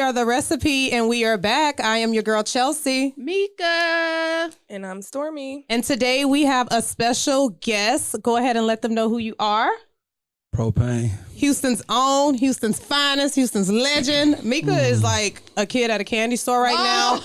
are The Recipe, and we are back. I am your girl, Chelsea. Mika. And I'm Stormy. And today we have a special guest. Go ahead and let them know who you are. Propain. Houston's own, Houston's finest, Houston's legend. Mika is like a kid at a candy store right now.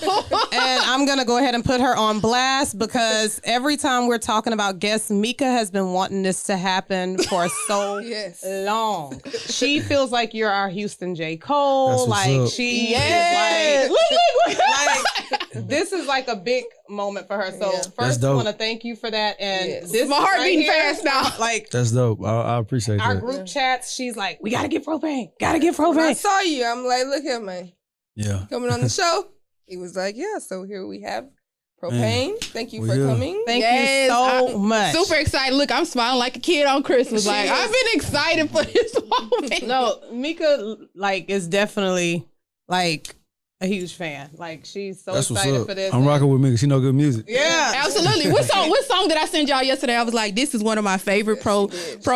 And I'm going to go ahead and put her on blast because every time we're talking about guests, Mika has been wanting this to happen for so long. She feels like you're our Houston J. Cole. Like she is like, like this is like a big moment for her. So first I want to thank you for that. And this my heart right beating here, fast now. Like that's dope. I appreciate our that. group chats, she's like, we gotta get Propain. Gotta get Propain. When I saw you, I'm like, look at me. Yeah. Coming on the show. He was like, yeah, so here we have Propain. Thank you for coming. Thank you so much. Super excited. Look, I'm smiling like a kid on Christmas. Like, I've been excited for this moment. No, Mika like is definitely like a huge fan. Like she's so excited for this. I'm rocking with Mika. She know good music. Yeah, absolutely. What song did I send y'all yesterday? I was like, this is one of my favorite pro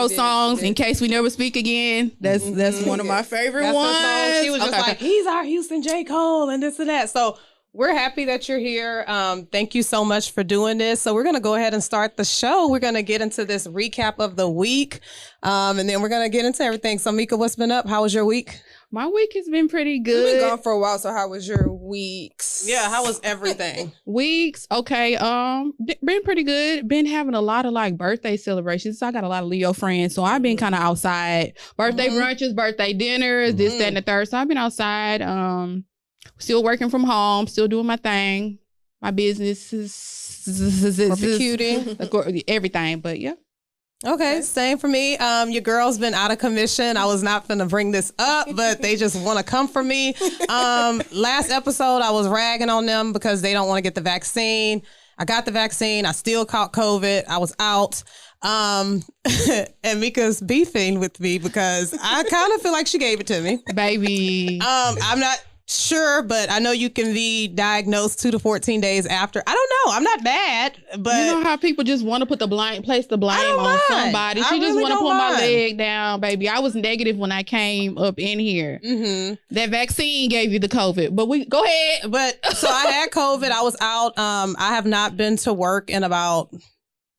songs. In case we never speak again, that's one of my favorite ones. She was just like, he's our Houston J. Cole and this and that. So we're happy that you're here. Thank you so much for doing this. So we're going to go ahead and start the show. We're going to get into this recap of the week. And then we're going to get into everything. So Mika, what's been up? How was your week? My week has been pretty good. You've been gone for a while, so how was your weeks? Yeah, how was everything? Weeks, okay. Been pretty good. Been having a lot of like birthday celebrations. So I got a lot of Leo friends, so I've been kind of outside. Birthday brunches, birthday dinners, this, that, and the third. So I've been outside. Still working from home, still doing my thing. My business is everything, but yeah. Okay, same for me. Your girl's been out of commission. I was not finna bring this up, but they just want to come for me. Last episode, I was ragging on them because they don't want to get the vaccine. I got the vaccine. I still caught COVID. I was out. And Mika's beefing with me because I kind of feel like she gave it to me. Baby. I'm not sure, but I know you can be diagnosed 2 to 14 days after. I don't know. I'm not bad, but you know how people just want to place the blame on somebody. She just want to pull my leg down, baby. I was negative when I came up in here. That vaccine gave you the COVID, but we go ahead. But so I had COVID. I was out. I have not been to work in about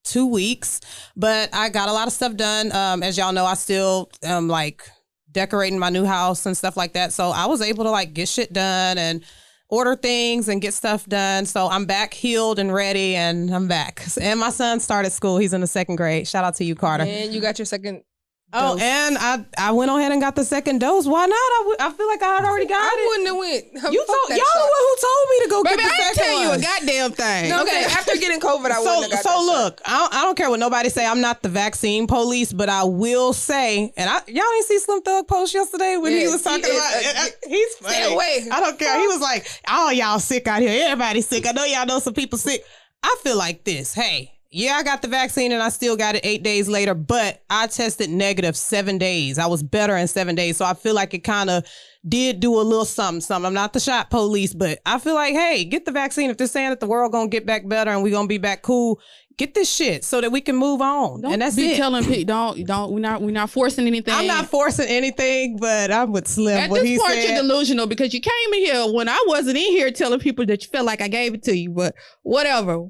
2 weeks, but I got a lot of stuff done. As y'all know, I still am like decorating my new house and stuff like that. So I was able to like get shit done and order things and get stuff done. So I'm back healed and ready and I'm back. And my son started school. He's in the 2nd grade. Shout out to you, Carter. And you got your second dose. And I went on ahead and got the 2nd dose. Why not? I feel like I had already got it. I wouldn't have went. Y'all the one who told me to go get the second one. I didn't tell you a goddamn thing. No, okay, after getting COVID, I wouldn't have got So look, I don't care what nobody say. I'm not the vaccine police, but I will say, and y'all didn't see Slim Thug post yesterday when he was talking about he's funny. Stay away. I don't care. He was like, oh, y'all sick out here. Everybody's sick. I know y'all know some people sick. I feel like this. Hey, yeah, I got the vaccine and I still got it 8 days later, but I tested negative 7 days. I was better in 7 days. So I feel like it kind of did do a little something. I'm not the shot police, but I feel like, hey, get the vaccine. If they're saying that the world going to get back better and we going to be back cool, get this shit so that we can move on. Don't and that's be it. telling people, we're not forcing anything. I'm not forcing anything, but I'm with Slim. At this point, you're delusional because you came in here when I wasn't in here telling people that you felt like I gave it to you, but whatever.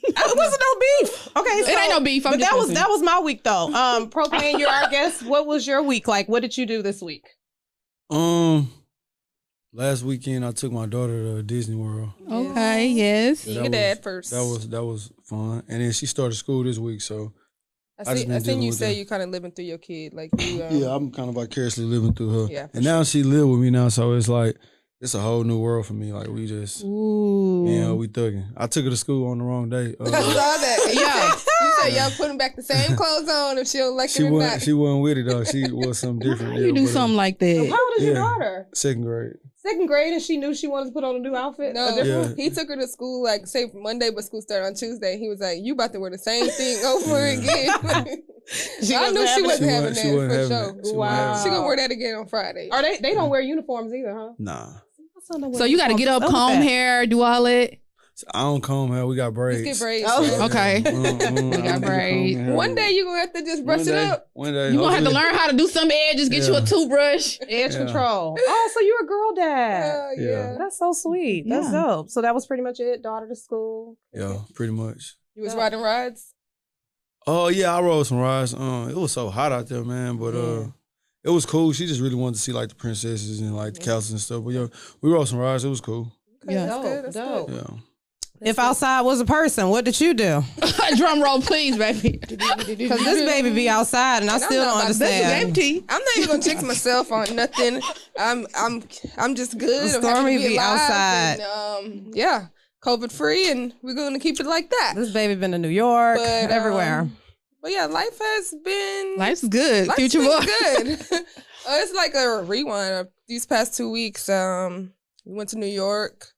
It wasn't no beef. Okay, so, it ain't no beef. But that was my week though. Propain, you're our guest. What was your week like? What did you do this week? Last weekend I took my daughter to Disney World. Okay, yes. Your dad first. That was fun, and then she started school this week, so I seen you say you kind of living through your kid, like you. Yeah, I'm kind of vicariously living through her. Yeah, and now she live with me now, so it's like. It's a whole new world for me. Like we just, we thugging. I took her to school on the wrong day. I saw that. Yeah, you said y'all putting back the same clothes on if she don't like it or not. She wasn't with it though. She was something different. How you do something like that? How old is your daughter? 2nd grade. 2nd grade, and she knew she wanted to put on a new outfit? No, he took her to school, like, say Monday, but school started on Tuesday. He was like, you about to wear the same thing over again. I knew she wasn't having that for sure. Wow. She gonna wear that again on Friday. Or they don't wear uniforms either, huh? Nah. So you got to get up, comb hair, do all that? I don't comb hair. We got braids. Just get braids. Oh, okay. We got braids. One day you're gonna have to just brush it up. One day. You gonna have to learn how to do some edges. Get you a toothbrush. Edge control. Oh, so you're a girl dad. Yeah. That's so sweet. That's dope. So that was pretty much it. Daughter to school. Yeah, pretty much. You was riding rides? Oh yeah, I rode some rides. It was so hot out there, man. But it was cool. She just really wanted to see like the princesses and like the castles and stuff. But yeah, we rode some rides. It was cool. Okay, Yeah. that's good. That's Dope. good. Yeah. If outside was a person, what did you do? Drum roll, please, baby. Because this baby be outside, and I still don't understand. Empty. I'm not even gonna jinx myself on nothing. I'm just good. I'm Stormy happy to be alive outside. And, yeah, COVID free, and we're gonna keep it like that. This baby been to New York, But, everywhere. But yeah, life has been Life's good. life's Future been boy. good. It's like a rewind. These past 2 weeks, we went to New York.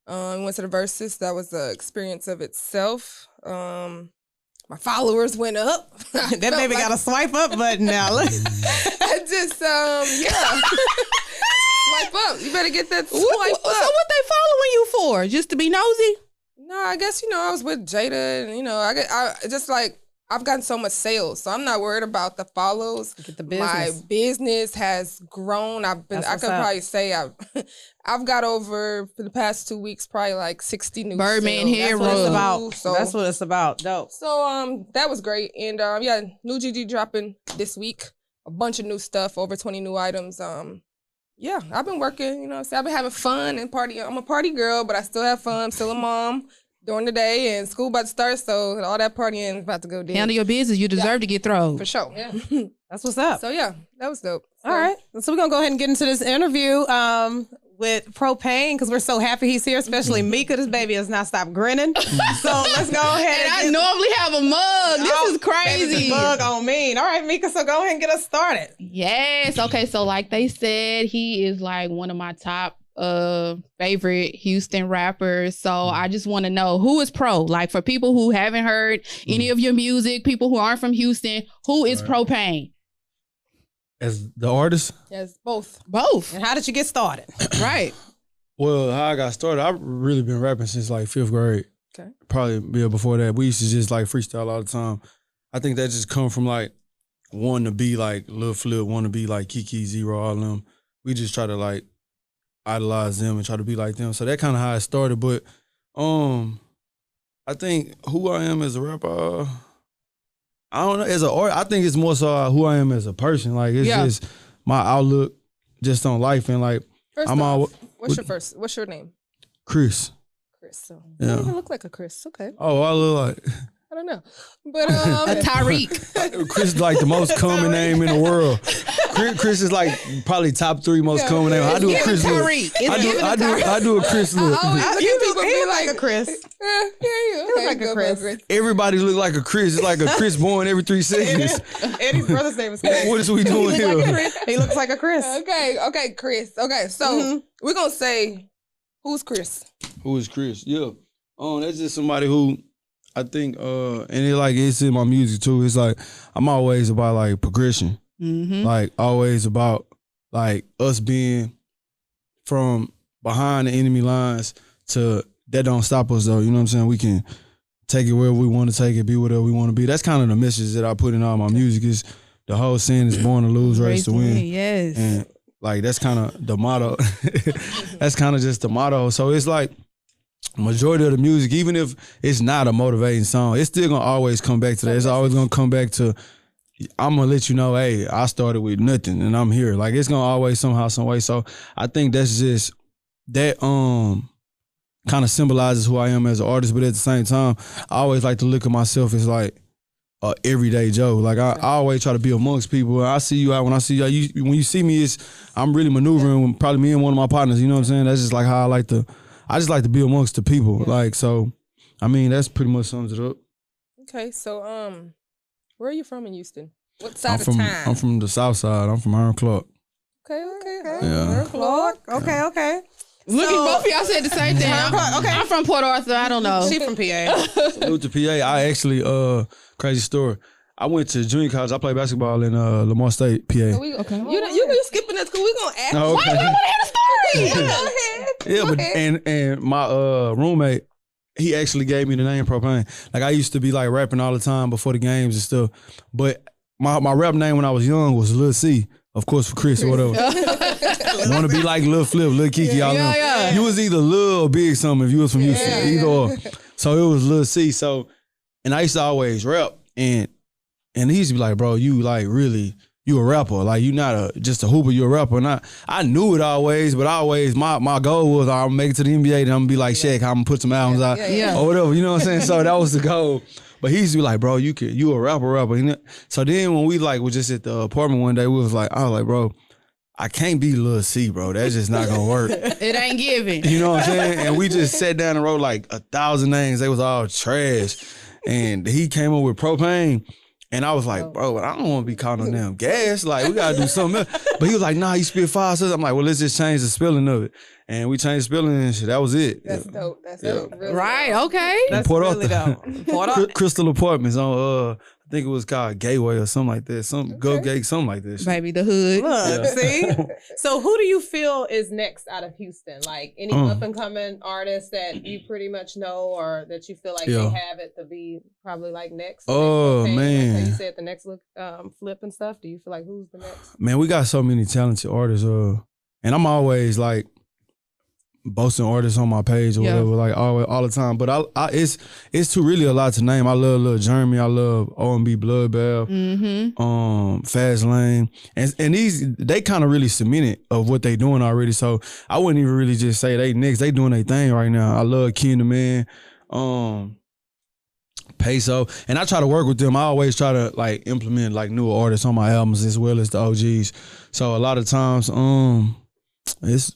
We went to the Versus. That was the experience of itself. My followers went up. That baby got a swipe up button now. Look. I just yeah. Swipe up. You better get that swipe So up. what they following you for? Just to be nosy? No, I guess I was with Jada, and I just like I've gotten so much sales, so I'm not worried about the follows. Get the My business. business has grown. I could probably say I've got over for the past 2 weeks probably like 60 new Birdman sales. Hero. That's what it's New, about. so That's what it's about. Dope. so that was great, and yeah, new GG dropping this week. A bunch of new stuff, over 20 new items. Yeah, I've been working. I've been having fun and party. I'm a party girl, but I still have fun. I'm still a mom during the day, and school about to start, so all that partying is about to go down. Handle your business. You deserve to get thrown. For sure. Yeah. That's what's up. So yeah, that was dope. All right. So we're going to go ahead and get into this interview with Propain because we're so happy he's here, especially Mika. This baby has not stopped grinning. So let's go ahead. And I normally have a mug. This is crazy. Bug on me. All right, Mika. So go ahead and get us started. Yes. Okay. So like they said, he is like one of my top favorite Houston rappers. So I just want to know, who is Pro? Like, for people who haven't heard any of your music, people who aren't from Houston, who is Propain? As the artist? Yes, both. Both. And how did you get started? Right. Well, how I got started, I've really been rapping since like 5th grade. Okay. Probably before that. We used to just like freestyle all the time. I think that just come from like wanting to be like Lil Flip, wanting to be like Kiki, Zero, all of them. We just try to like idolize them and try to be like them. So that kind of how it started. But I think who I am as a rapper, I don't know. As an artist, I think it's more so who I am as a person. Like it's just my outlook just on life, and like First I'm off, all. what's your name? Chris. Chris. So Yeah. you don't even look like a Chris. Okay. Oh, I look like. I don't know. But A Tyreek. Chris is like the most common name in the world. Chris is like probably top 3 most common name. I do a Chris look. I do a Chris look. He like a Chris. Yeah, you. look like a Chris. Everybody look like a Chris. It's like a Chris born every 3 seconds. Eddie's brother's name is Chris. What is we doing here? He looks like a Chris. Okay, Chris. Okay, so we're gonna say, who's Chris? Who is Chris? Yeah. That's just somebody who I think, and it's in my music too. It's like I'm always about like progression. Like always about like us being from behind the enemy lines to that don't stop us though. You know what I'm saying? We can take it wherever we want to take it, be whatever we want to be. That's kind of the message that I put in all my music is the whole scene is born to lose, race to win. Yes. And like that's kind of the motto. That's kind of just the motto. So it's like majority of the music, even if it's not a motivating song, it's still gonna always come back to that. It's always gonna come back to, I'm gonna let you know, hey, I started with nothing and I'm here. Like it's gonna always somehow, some way. So I think that's just that kind of symbolizes who I am as an artist. But at the same time, I always like to look at myself as like a everyday Joe. Like I always try to be amongst people. I see you out when I see you. When you see me, I'm really maneuvering with probably me and one of my partners. You know what I'm saying? That's just like how I just like to be amongst the people. Yeah. Like, so, I mean, that's pretty much sums it up. Okay, so, where are you from in Houston? What side of town? I'm from the south side. I'm from Iron Clark. Okay. Yeah. Iron Clark. Okay. Look at both of y'all said the same thing. I'm from Port Arthur. I don't know. She from PA. Salute to PA. I actually, crazy story. I went to junior college. I played basketball in Lamar State, PA. So you been skipping that school. We gonna ask. Okay. Why we want to hear the story? Yeah, but and my roommate, he actually gave me the name Propain. Like I used to be like rapping all the time before the games and stuff. But my rap name when I was young was Lil C, of course for Chris or whatever. Want to be like Lil Flip, Lil Kiki, y'all know. Yeah. You was either Lil or Big something if you was from Houston, either or. So it was Lil C. So, and I used to always rap, and he used to be like, bro, you like really, you a rapper. Like you not just a hooper, you a rapper. And I knew it always, but always my goal was I'm gonna make it to the NBA, then I'm gonna be like Shaq, I'm gonna put some albums out or whatever. You know what I'm saying? So that was the goal. But he used to be like, bro, you a rapper. You know? So then when we like was just at the apartment one day, I was like, bro, I can't be Lil C, bro. That's just not gonna work. It ain't giving. You know what I'm saying? And we just sat down and wrote like 1,000 names. They was all trash. And he came up with Propain. And I was like, bro, I don't want to be caught on damn gas. Like, we got to do something else. But he was like, nah, you spit fire. So I'm like, well, let's just change the spelling of it. And we changed the spelling and shit. That was it. That's dope. That's dope. Really Right, dope. okay. That's Port really Arthur. dope. Port Arthur. Crystal Apartments on, I think it was called Gateway or something like that. Go Gate, something like that. Baby, the hood. Look, see? So who do you feel is next out of Houston? Like any up and coming artists that you pretty much know or that you feel like they have it to be probably like next? Oh, next man. Like you said, the next look, Flip and stuff. Do you feel like who's the next? Man, we got so many talented artists. And I'm always like boasting artists on my page or whatever, like all the time. But it's too really a lot to name. I love Lil Jeremy. I love O&B Bloodbath. Fast Lane, and these they kind of really cemented of what they doing already. So I wouldn't even really just say they next. They doing their thing right now. I love Ken the Man, Peso, and I try to work with them. I always try to like implement like newer artists on my albums as well as the OGs. So a lot of times, it's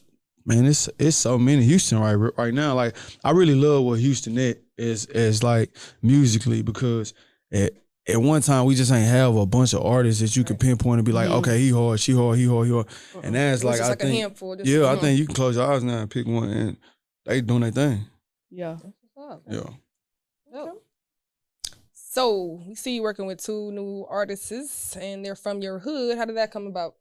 so many Houston right now. Like I really love what Houston is like musically because at one time we just ain't have a bunch of artists that you can pinpoint and be like, okay, he hard, she hard, he hard. And that's like I think, I think you can close your eyes now and pick one, and they doing their thing. Yeah. Yeah. So we see you working with two new artists, and they're from your hood. How did that come about?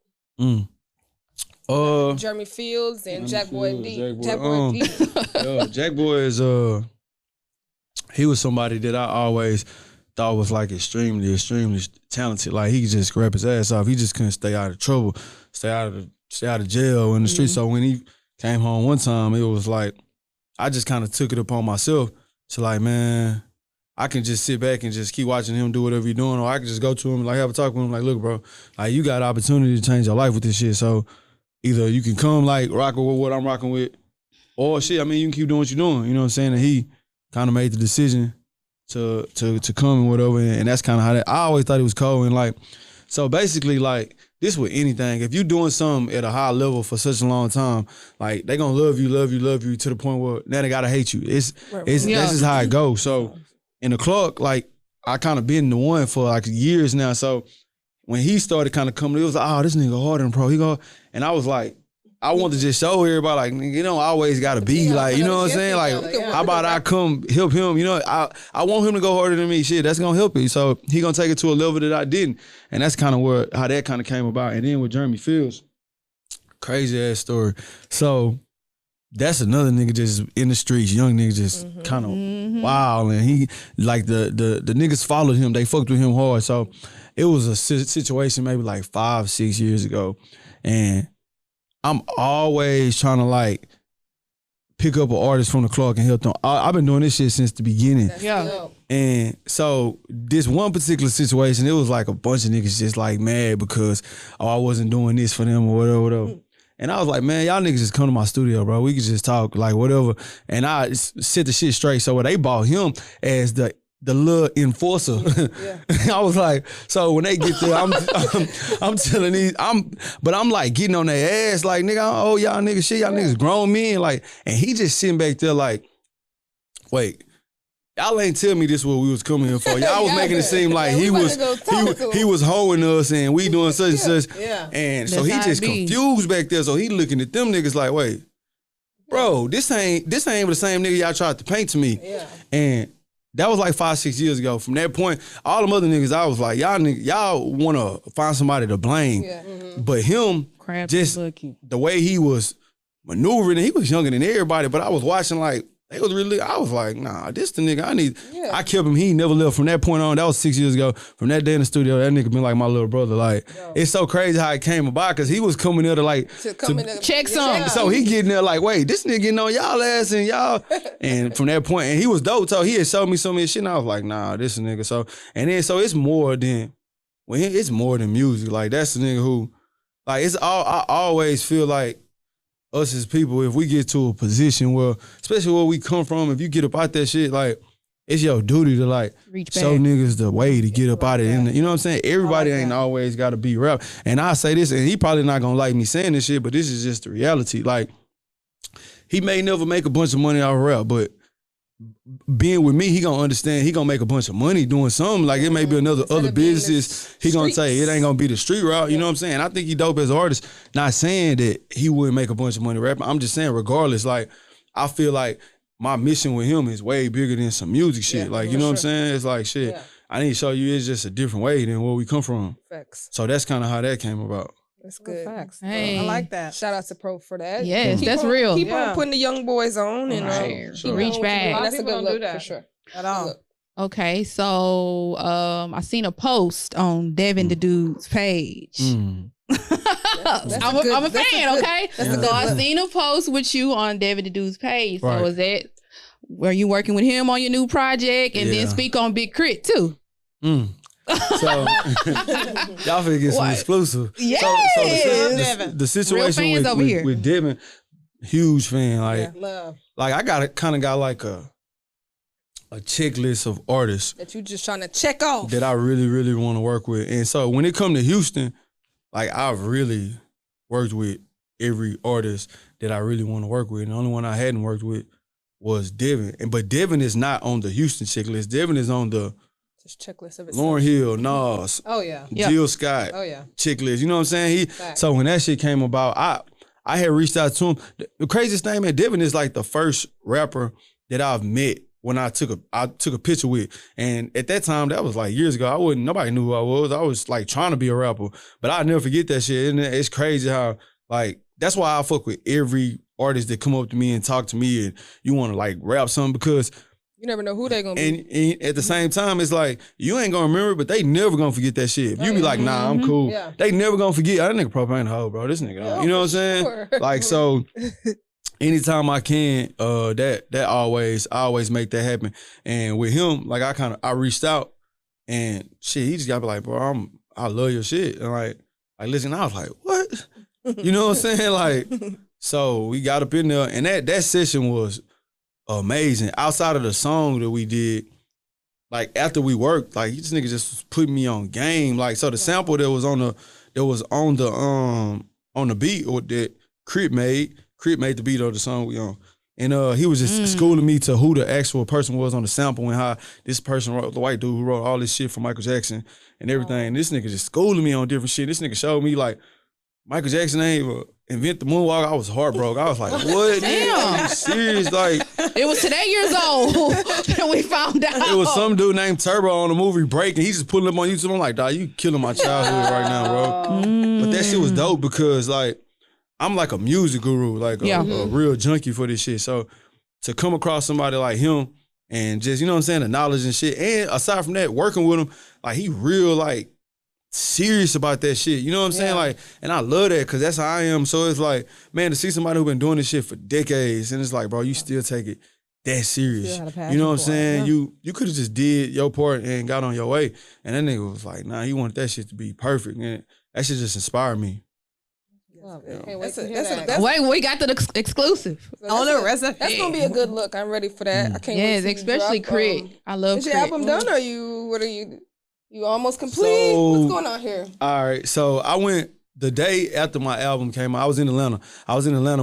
Jeremy Fields and Jackboy D. Jackboy D. Jackboy is he was somebody that I always thought was like extremely talented. Like he could just rap his ass off. He just couldn't stay out of trouble, stay out of jail in the street. So when he came home one time, it was like I just kind of took it upon myself to like, man, I can just sit back and just keep watching him do whatever he's doing, or I can just go to him and like have a talk with him, like, look, bro, like you got an opportunity to change your life with this shit. So either you can come like rocking with what I'm rocking with, or shit, I mean, you can keep doing what you're doing. You know what I'm saying? And he kind of made the decision to come and whatever, and that's kind of how that. I always thought it was cool, and like, so basically, like this with anything, if you doing something at a high level for such a long time, like they gonna love you to the point where now they gotta hate you. That's just how it goes. So in the Clark, like I kind of been the one for like years now. So when he started kind of coming, it was like, oh, this nigga harder than pro. He go, and I was like, I want to just show everybody, like, you know, I always gotta be like, you know what I'm saying? Like, how about I come help him? You know, I want him to go harder than me. Shit, that's gonna help you. So he gonna take it to a level that I didn't, and that's kind of how that kind of came about. And then with Jeremy Fields, crazy ass story. So that's another nigga just in the streets, young nigga just kind of wild, and he like the niggas followed him. They fucked with him hard. So it was a situation maybe like 5-6 years ago, and I'm always trying to like pick up an artist from the Clark and help them. I've been doing this shit since the beginning. Yeah. And so this one particular situation, it was like a bunch of niggas just like mad because I wasn't doing this for them or whatever. And I was like, man, y'all niggas just come to my studio, bro. We could just talk, like, whatever. And I set the shit straight. So they bought him as the little enforcer. I was like, so when they get there, I'm telling these, but I'm like getting on their ass, like, nigga, oh, y'all niggas shit, y'all niggas grown men, like, and he just sitting back there like, wait, y'all ain't tell me this what we was coming here for. Y'all was making it seem like he was hoeing us and we doing such and such. Yeah. And so he just confused back there. So he looking at them niggas like, wait, bro, this ain't the same nigga y'all tried to paint to me. Yeah. And that was like 5-6 years ago. From that point, all them other niggas, I was like, y'all want to find somebody to blame. Yeah. But him, just the way he was maneuvering, he was younger than everybody, but I was watching like, they was really, I was like, nah, this the nigga I need. Yeah. I kept him. He never left from that point on. That was 6 years ago. From that day in the studio, that nigga been like my little brother. Like, it's so crazy how it came about because he was coming there to like, check some. so he getting there like, wait, this nigga getting on y'all ass and y'all. And from that point, and he was dope. So he had showed me so many shit and I was like, nah, this a nigga. So, and then, so it's more than, it's more than music. Like, that's the nigga who, like, it's all, I always feel like, us as people, if we get to a position where, especially where we come from, if you get up out that shit, like, it's your duty to like show niggas the way to get up out of it. And you know what I'm saying? Everybody ain't always got to be rap. And I say this, and he probably not gonna like me saying this shit, but this is just the reality. Like, he may never make a bunch of money off rap, but being with me, he gonna understand. He gonna make a bunch of money doing something. Like, it may be other businesses. He gonna say it ain't gonna be the street route. You know what I'm saying? I think he dope as an artist. Not saying that he wouldn't make a bunch of money rapping. I'm just saying, regardless, like, I feel like my mission with him is way bigger than some music shit. Like, you know what I'm saying? It's like, shit, I need to show you it's just a different way than where we come from. Facts. So that's kind of how that came about. That's good. Facts. Hey. I like that. Shout out to Pro for that. Yes, that's real. Keep on putting the young boys on and Reach back. That's a good look for sure. At all. Okay, so I seen a post on Devon The Dudes page. I'm a fan, okay? So I seen a post with you on Devon The Dudes page. So is that were you working with him on your new project and then speak on Big Crit too? So y'all finna get some exclusive. Yes. So the situation with Devon, huge fan. Like, like I got like a checklist of artists that you just trying to check off that I really, really want to work with. And so when it come to Houston, like, I've really worked with every artist that I really want to work with. And the only one I hadn't worked with was Devon. But Devon is not on the Houston checklist. Devon is on the checklist of Lauryn Hill, Nas, Jill Scott checklist. You know what I'm saying? So when that shit came about, I had reached out to him. The craziest thing, man, Devon is like the first rapper that I've met when I took a picture with. And at that time, that was like years ago. Nobody knew who I was. I was like trying to be a rapper. But I'll never forget that shit. And it's crazy how, like, that's why I fuck with every artist that come up to me and talk to me and you want to like rap something, because you never know who they gonna be. And at the same time, it's like, you ain't gonna remember, but they never gonna forget that shit. If you be like, nah, I'm cool. Yeah. They never gonna forget. That nigga Propain a hoe, bro. This nigga, you know what I'm saying? Sure. Like, so anytime I can, I always make that happen. And with him, like, I reached out and shit, he just got to be like, bro, I love your shit. And like listen, I was like, what? You know what I'm saying? Like, so we got up in there and that session was amazing. Outside of the song that we did, like, after we worked, like, this nigga just put me on game. Like, so the sample that was on the beat or that Crit made the beat of the song we on. And he was just schooling me to who the actual person was on the sample and how this person wrote, the white dude who wrote all this shit for Michael Jackson and everything. And this nigga just schooling me on different shit. This nigga showed me, like, Michael Jackson ain't even invent the moonwalk. I was heartbroken. I was like, what? Damn. Are you serious? Like, it was today years old and we found out. It was some dude named Turbo on the movie Break, and he's just pulling up on YouTube. I'm like, dog, you killing my childhood right now, bro. But that shit was dope because, like, I'm like a music guru, like a real junkie for this shit. So to come across somebody like him and just, you know what I'm saying, the knowledge and shit. And aside from that, working with him, like, he real, like, serious about that shit. You know what I'm saying? Like, and I love that because that's how I am. So it's like, man, to see somebody who been doing this shit for decades and it's like, bro, you still take it that serious. You know what I'm saying? You could have just did your part and got on your way. And that nigga was like, nah, he wanted that shit to be perfect. And that shit just inspired me. Wait, we got the exclusive. On the recipe. That's gonna be a good look. I'm ready for that. I can't wait. Yes, especially Crit. I love Crit. Is your album done or you almost complete? What's going on here? All right, so I went the day after my album came out. I was in Atlanta.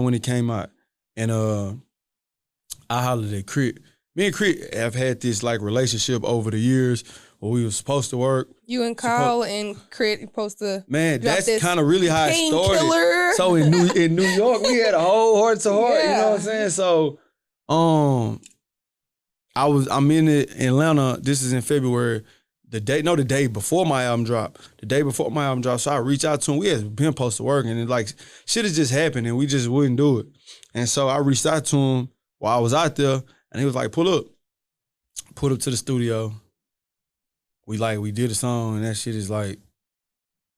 When it came out, and I hollered at Crit. Me and Crit have had this like relationship over the years where we were supposed to work. You and Kyle and Crit supposed to. Man, that's kind of really how it started. Killer. So in New York, we had a whole heart to heart. You know what I'm saying? So, I'm in Atlanta. This is in February. The day before my album dropped. So I reached out to him. We had been supposed to work, and it, like, shit had just happened, and we just wouldn't do it. And so I reached out to him while I was out there, And he was like, pull up to the studio. We did a song, and that shit is like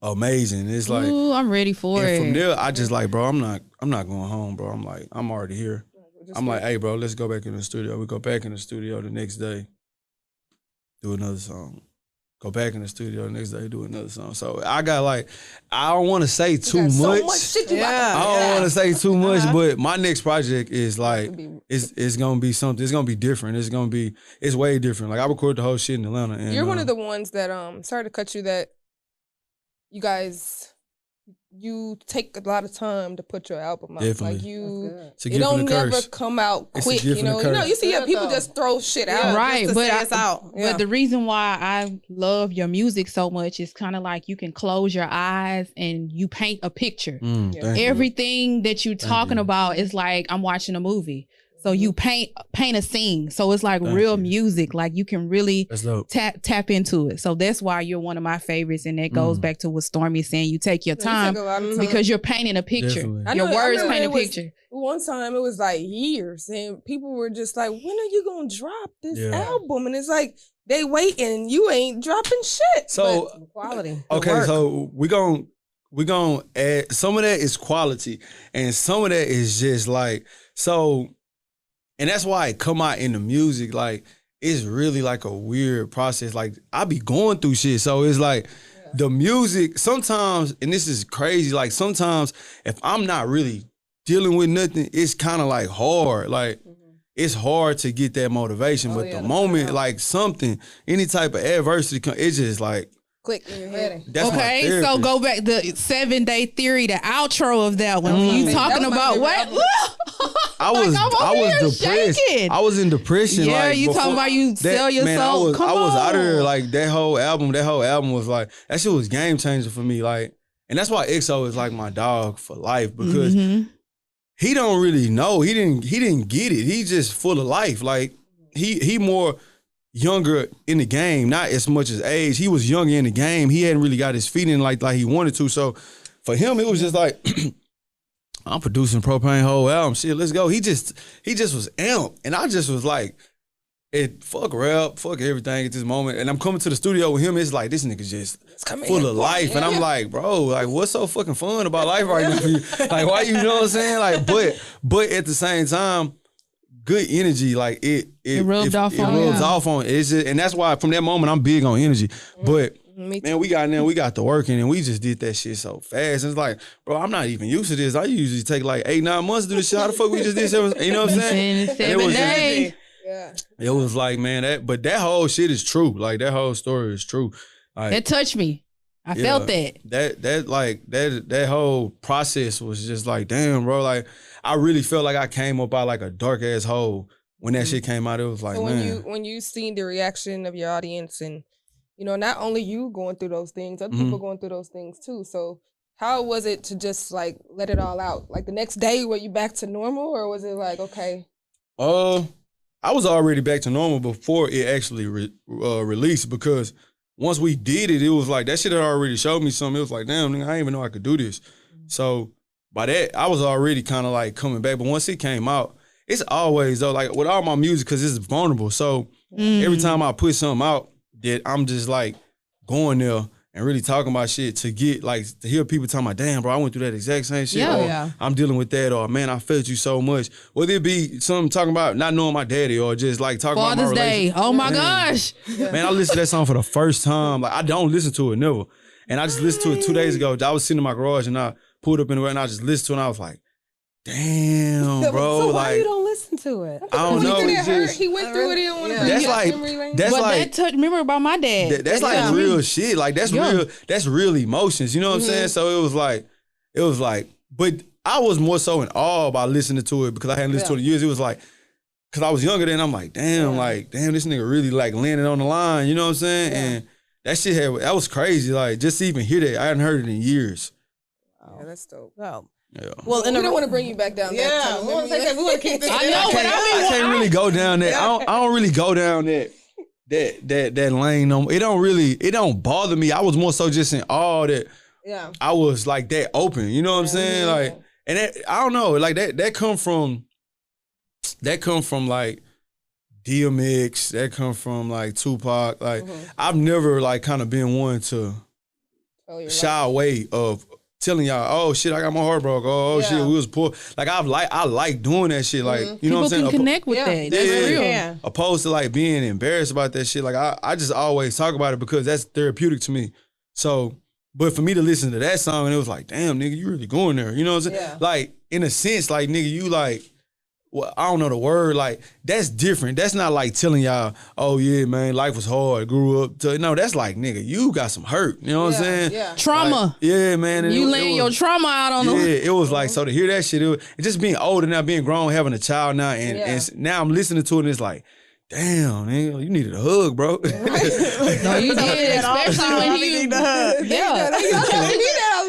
amazing. It's like, ooh, I'm ready for and it. from there, I just like, bro, I'm not going home, bro. I'm like, I'm already here. I'm like, hey, bro, let's go back in the studio. We go back in the studio the next day, do another song. Go back in the studio the next day, do another song. So I got like, I don't want to say too much. So much shit you got. I don't want to say too much, but my next project is like, it's gonna be something. It's gonna be different. It's way different. Like I recorded the whole shit in Atlanta. And, You're one of the ones that sorry to cut you, that you guys, you take a lot of time to put your album out. Definitely. Like you, It's a it gift don't and a never curse. come out It's a quick. gift You and a know, curse. you see how people just throw shit out. Right, just to say it's out. Yeah. But the reason why I love your music so much is kind of like you can close your eyes and you paint a picture. Thank you. Everything that you're talking you. about is like I'm watching a movie. So you paint a scene. So it's like Thank real you. music. Like you can really That's dope. tap into it. So that's why you're one of my favorites. And that goes back to what Stormy's saying. You take your time You take a lot of time. because you're painting a picture. Definitely. I Your know- I words remember paint a it was- picture. One time it was like years, and people were just like, "When are you gonna drop this Yeah. album?" And it's like they waiting, you ain't dropping shit. So But quality. okay, so we gonna add some of that is quality, and some of that is just like so, and that's why it come out in the music. Like it's really like a weird process. Like I be going through shit, so it's like the music sometimes, and this is crazy. Like sometimes if I'm not really dealing with nothing, it's kind of like hard. Like it's hard to get that motivation, but the moment like something, any type of adversity, it's just like Click in your head. that's my Okay, so therapist. go back the 7-day theory, the outro of that one. You talking That was my about favorite what? album. I was I'm over I here was depressed. shaking. I was in depression. Yeah, like, you before- talking about you sell your man, soul. Come I was out of on. there. Like that whole album was like that shit was game changer for me. Like, and that's why EXO is like my dog for life because he don't really know. He didn't get it. He just full of life. Like he more younger in the game, not as much as age. He was younger in the game. He hadn't really got his feet in like he wanted to. So for him, it was just like I'm producing Propain whole album. Shit, let's go. He just was amped. And I just was like, fuck rap, fuck everything at this moment. And I'm coming to the studio with him. It's like, this nigga just full of life. And I'm like, bro, like, what's so fucking fun about life right now for you? Like, why you know what I'm saying? Like, but at the same time, good energy, like it rubbed off on rubs you. off on it. It's just, and that's why from that moment I'm big on energy. But man, we got in there, we got to working, and we just did that shit so fast. And it's like, bro, I'm not even used to this. I usually take like 8-9 months to do this shit. How the fuck we just did 7? You know what I'm saying? And it was just- 7 days. Yeah. it was like, man, that whole shit is true. Like that whole story is true. Like, That touched me. I felt that. That whole process was just like, damn, bro. Like I really felt like I came up out like a dark ass hole when that shit came out. It was like, So man. when you seen the reaction of your audience, and you know, not only you going through those things, other people going through those things too. So how was it to just like let it all out? Like the next day, were you back to normal, or was it like okay? I was already back to normal before it actually released, because once we did it, it was like that shit had already showed me something. It was like, damn, nigga, I didn't even know I could do this. So by that, I was already kind of like coming back. But once it came out, it's always though, like with all my music, because it's vulnerable. So every time I put something out that I'm just like going there and really talking about shit, to get like to hear people talking about, damn, bro, I went through that exact same shit. Yeah. Or, Yeah. I'm dealing with that, or man, I felt you so much. Whether it be something talking about not knowing my daddy, or just like talking about Father's my Day. relationship. Oh my Man. gosh. Man, I listened to that song for the first time. Like I don't listen to it never. And I just listened to it 2 days ago. I was sitting in my garage and I pulled up in the way and I just listened to it and I was like, damn, bro. So why like you don't listen to it? I don't know. He It's hurt. just, He went through it. He don't want to. That's like that's But like that touched, remember about my dad. that's like Yeah. real shit. Like that's real emotions. You know what I'm saying? So it was like, but I was more so in awe by listening to it because I hadn't listened to it in years. It was like, cause I was younger then. I'm like, damn, this nigga really like landed on the line. You know what I'm saying? And that shit that was crazy. Like just to even hear that, I hadn't heard it in years. Yeah, that's dope. Well, Yeah. well, We don't want to bring you back down. yeah, that we want to keep this. I know, but I can't really go down that. I don't really go down that lane. No, it don't bother me. I was more so just in awe that Yeah. I was like that open. You know what I'm saying? Like, and that, I don't know, like that come from like DMX, that come from like Tupac. Like I've never like kind of been one to shy away of telling y'all, oh shit, I got my heart broke. Oh shit, we was poor. Like I like doing that shit. Like you know what I'm saying? People can connect with that. That's real. Yeah. Opposed to like being embarrassed about that shit. Like I just always talk about it because that's therapeutic to me. So, but for me to listen to that song and it was like, damn nigga, you really going there. You know what I'm saying? Yeah. Like in a sense, like nigga, you like. Well, I don't know the word. Like that's different. That's not like telling y'all, "Oh yeah, man, life was hard. Grew up." No, that's like, nigga, you got some hurt. You know what I'm saying? Yeah. Trauma. Like, yeah, man. And You laying your trauma out on them. Yeah, it was like so to hear that shit. It just being older now, being grown, having a child now, and now I'm listening to it. and It's like, damn, nigga, you needed a hug, bro. No, you did, especially when he.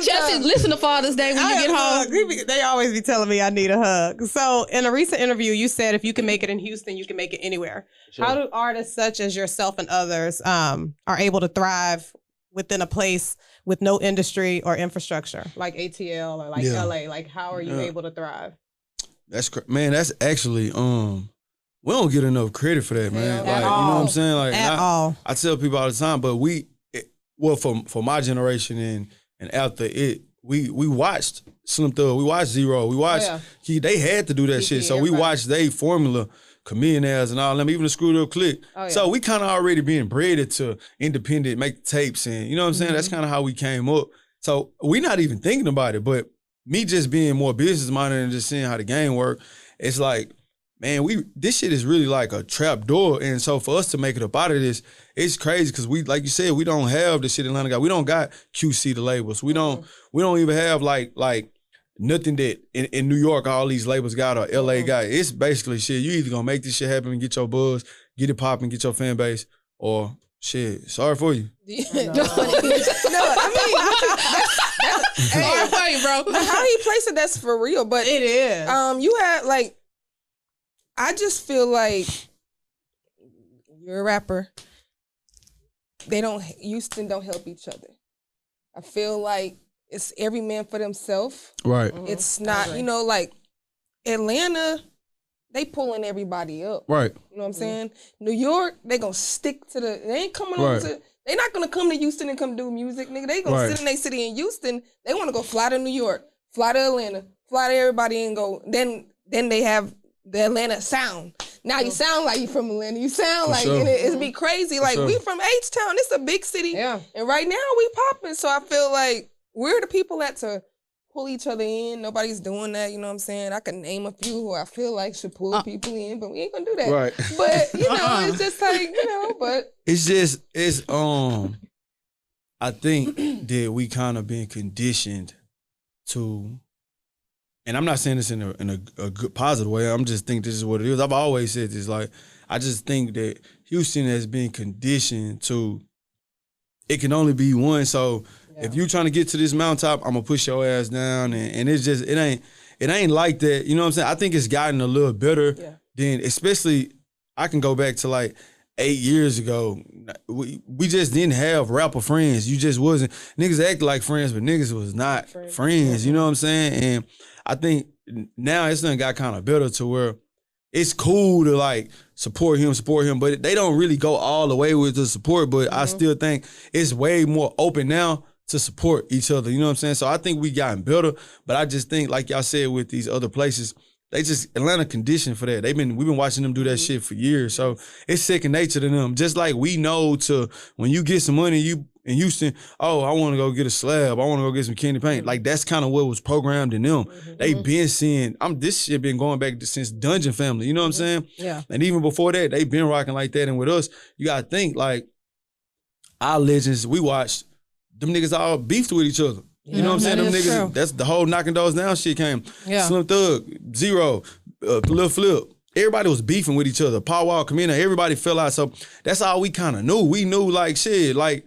Chelsea, listen to Father's Day when you get home. They always be telling me I need a hug. So in a recent interview, you said if you can make it in Houston, you can make it anywhere. Sure. How do artists such as yourself and others are able to thrive within a place with no industry or infrastructure like ATL or like LA? Like how are you able to thrive? That's actually we don't get enough credit for that, man. Like, you know what I'm saying? Like I tell people all the time, but for my generation and after it, we watched Slim Thug, we watched Zero, we watched they had to do that shit. So we watched they formula, Chameleonaires and all them, even the Screwed Up Clique. So we kind of already being bred to independent, make tapes and you know what I'm saying? That's kind of how we came up. So we not even thinking about it, but me just being more business minded and just seeing how the game work, it's like, man, this shit is really like a trap door. And so for us to make it up out of this, it's crazy because we, like you said, we don't have the shit Atlanta got. We don't got QC the labels. We don't even have like nothing that in New York all these labels got or LA got. It's basically shit. You either gonna make this shit happen and get your buzz, get it popping, get your fan base, or shit, sorry for you. Sorry for you, bro. How he placed it, that's for real. But it is. You had like, I just feel like you're a rapper. Houston don't help each other. I feel like it's every man for themselves. Right. It's not, like Atlanta, they pulling everybody up. Right. You know what I'm saying? New York, they gonna stick to they ain't coming over to, they not gonna come to Houston and come do music, nigga. They gonna sit in their city in Houston. They wanna go fly to New York, fly to Atlanta, fly to everybody and go, then they have the Atlanta sound. Now you sound like you from Atlanta. You sound like, and it'd be crazy. Like, we from H-Town. It's a big city. Yeah. And right now we popping. So I feel like we're the people that to pull each other in. Nobody's doing that, you know what I'm saying? I can name a few who I feel like should pull people in, but we ain't gonna do that. Right. But, it's just like, but. It's I think that we kind of been conditioned to, and I'm not saying this in a good positive way. I'm just think this is what it is. I've always said this. Like, I just think that Houston has been conditioned to, it can only be one. So if you trying to get to this mountaintop, I'm gonna push your ass down, and it's just it ain't like that. You know what I'm saying? I think it's gotten a little better. Than, especially I can go back to like 8 years ago. We just didn't have rapper friends. You just wasn't, niggas acted like friends, but niggas was not friends. You know what I'm saying? And I think now it's done got kind of better to where it's cool to like support him, but they don't really go all the way with the support. But I still think it's way more open now to support each other. You know what I'm saying? So I think we gotten better, but I just think, like y'all said, with these other places, they just Atlanta conditioned for that. We've been watching them do that shit for years. So it's second nature to them. Just like we know to when you get some money, you in Houston, oh, I want to go get a slab. I want to go get some candy paint. Like that's kind of what was programmed in them. They been seeing, this shit been going back since Dungeon Family. You know what I'm saying? Yeah. And even before that, they been rocking like that. And with us, you gotta think like our legends. We watched them niggas all beefed with each other. You know what I'm saying? Them niggas, true. That's the whole knocking doors down shit came. Yeah. Slim Thug, Zero, Lil Flip. Everybody was beefing with each other. Paw Wall, Camino, everybody fell out. So that's all we kind of knew. We knew like shit, like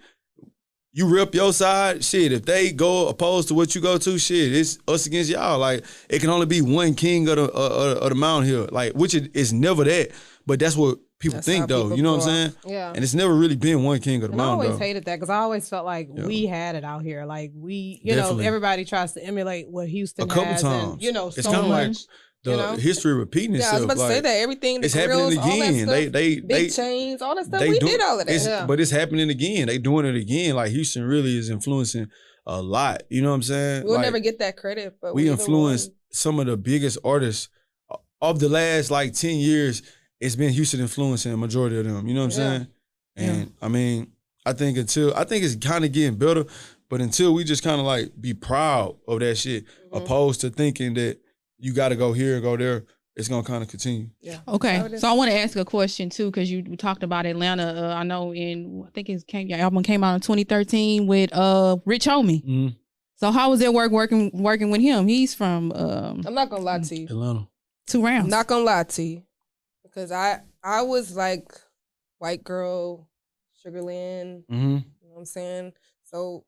you rip your side, shit. If they go opposed to what you go to, shit, it's us against y'all. Like it can only be one king of the mountain here. Like which is never that, but that's what people think though. People, you know what I'm saying? Yeah. And it's never really been one king of the mountain. I always though. hated that because I always felt like we had it out here. Like we, you know, everybody tries to emulate what Houston a couple has, times. and you know, it's so kind of much. like the history repeating Yeah, I was itself. about to say that everything. The It's grills, happening all that again. stuff, They big chains, all that stuff. We did all of that. But it's happening again. They doing it again. Like Houston really is influencing a lot. You know what I'm saying? We'll like, never get that credit, but we influenced some of the biggest artists of the last like 10 years. It's been Houston influencing a majority of them. You know what I'm saying? And I mean, I think it's kind of getting better, but until we just kind of like be proud of that shit, opposed to thinking that you got to go here and go there, it's gonna kind of continue. Yeah. Okay, so I want to ask a question too, because you talked about Atlanta. I know your album came out in 2013 with Rich Homie. Mm-hmm. So how was it working with him? He's from I'm not gonna lie to you. Atlanta. 2 Rounds. I'm not gonna lie to you, because I was like white girl, Sugarland. Mm-hmm. You know what I'm saying? So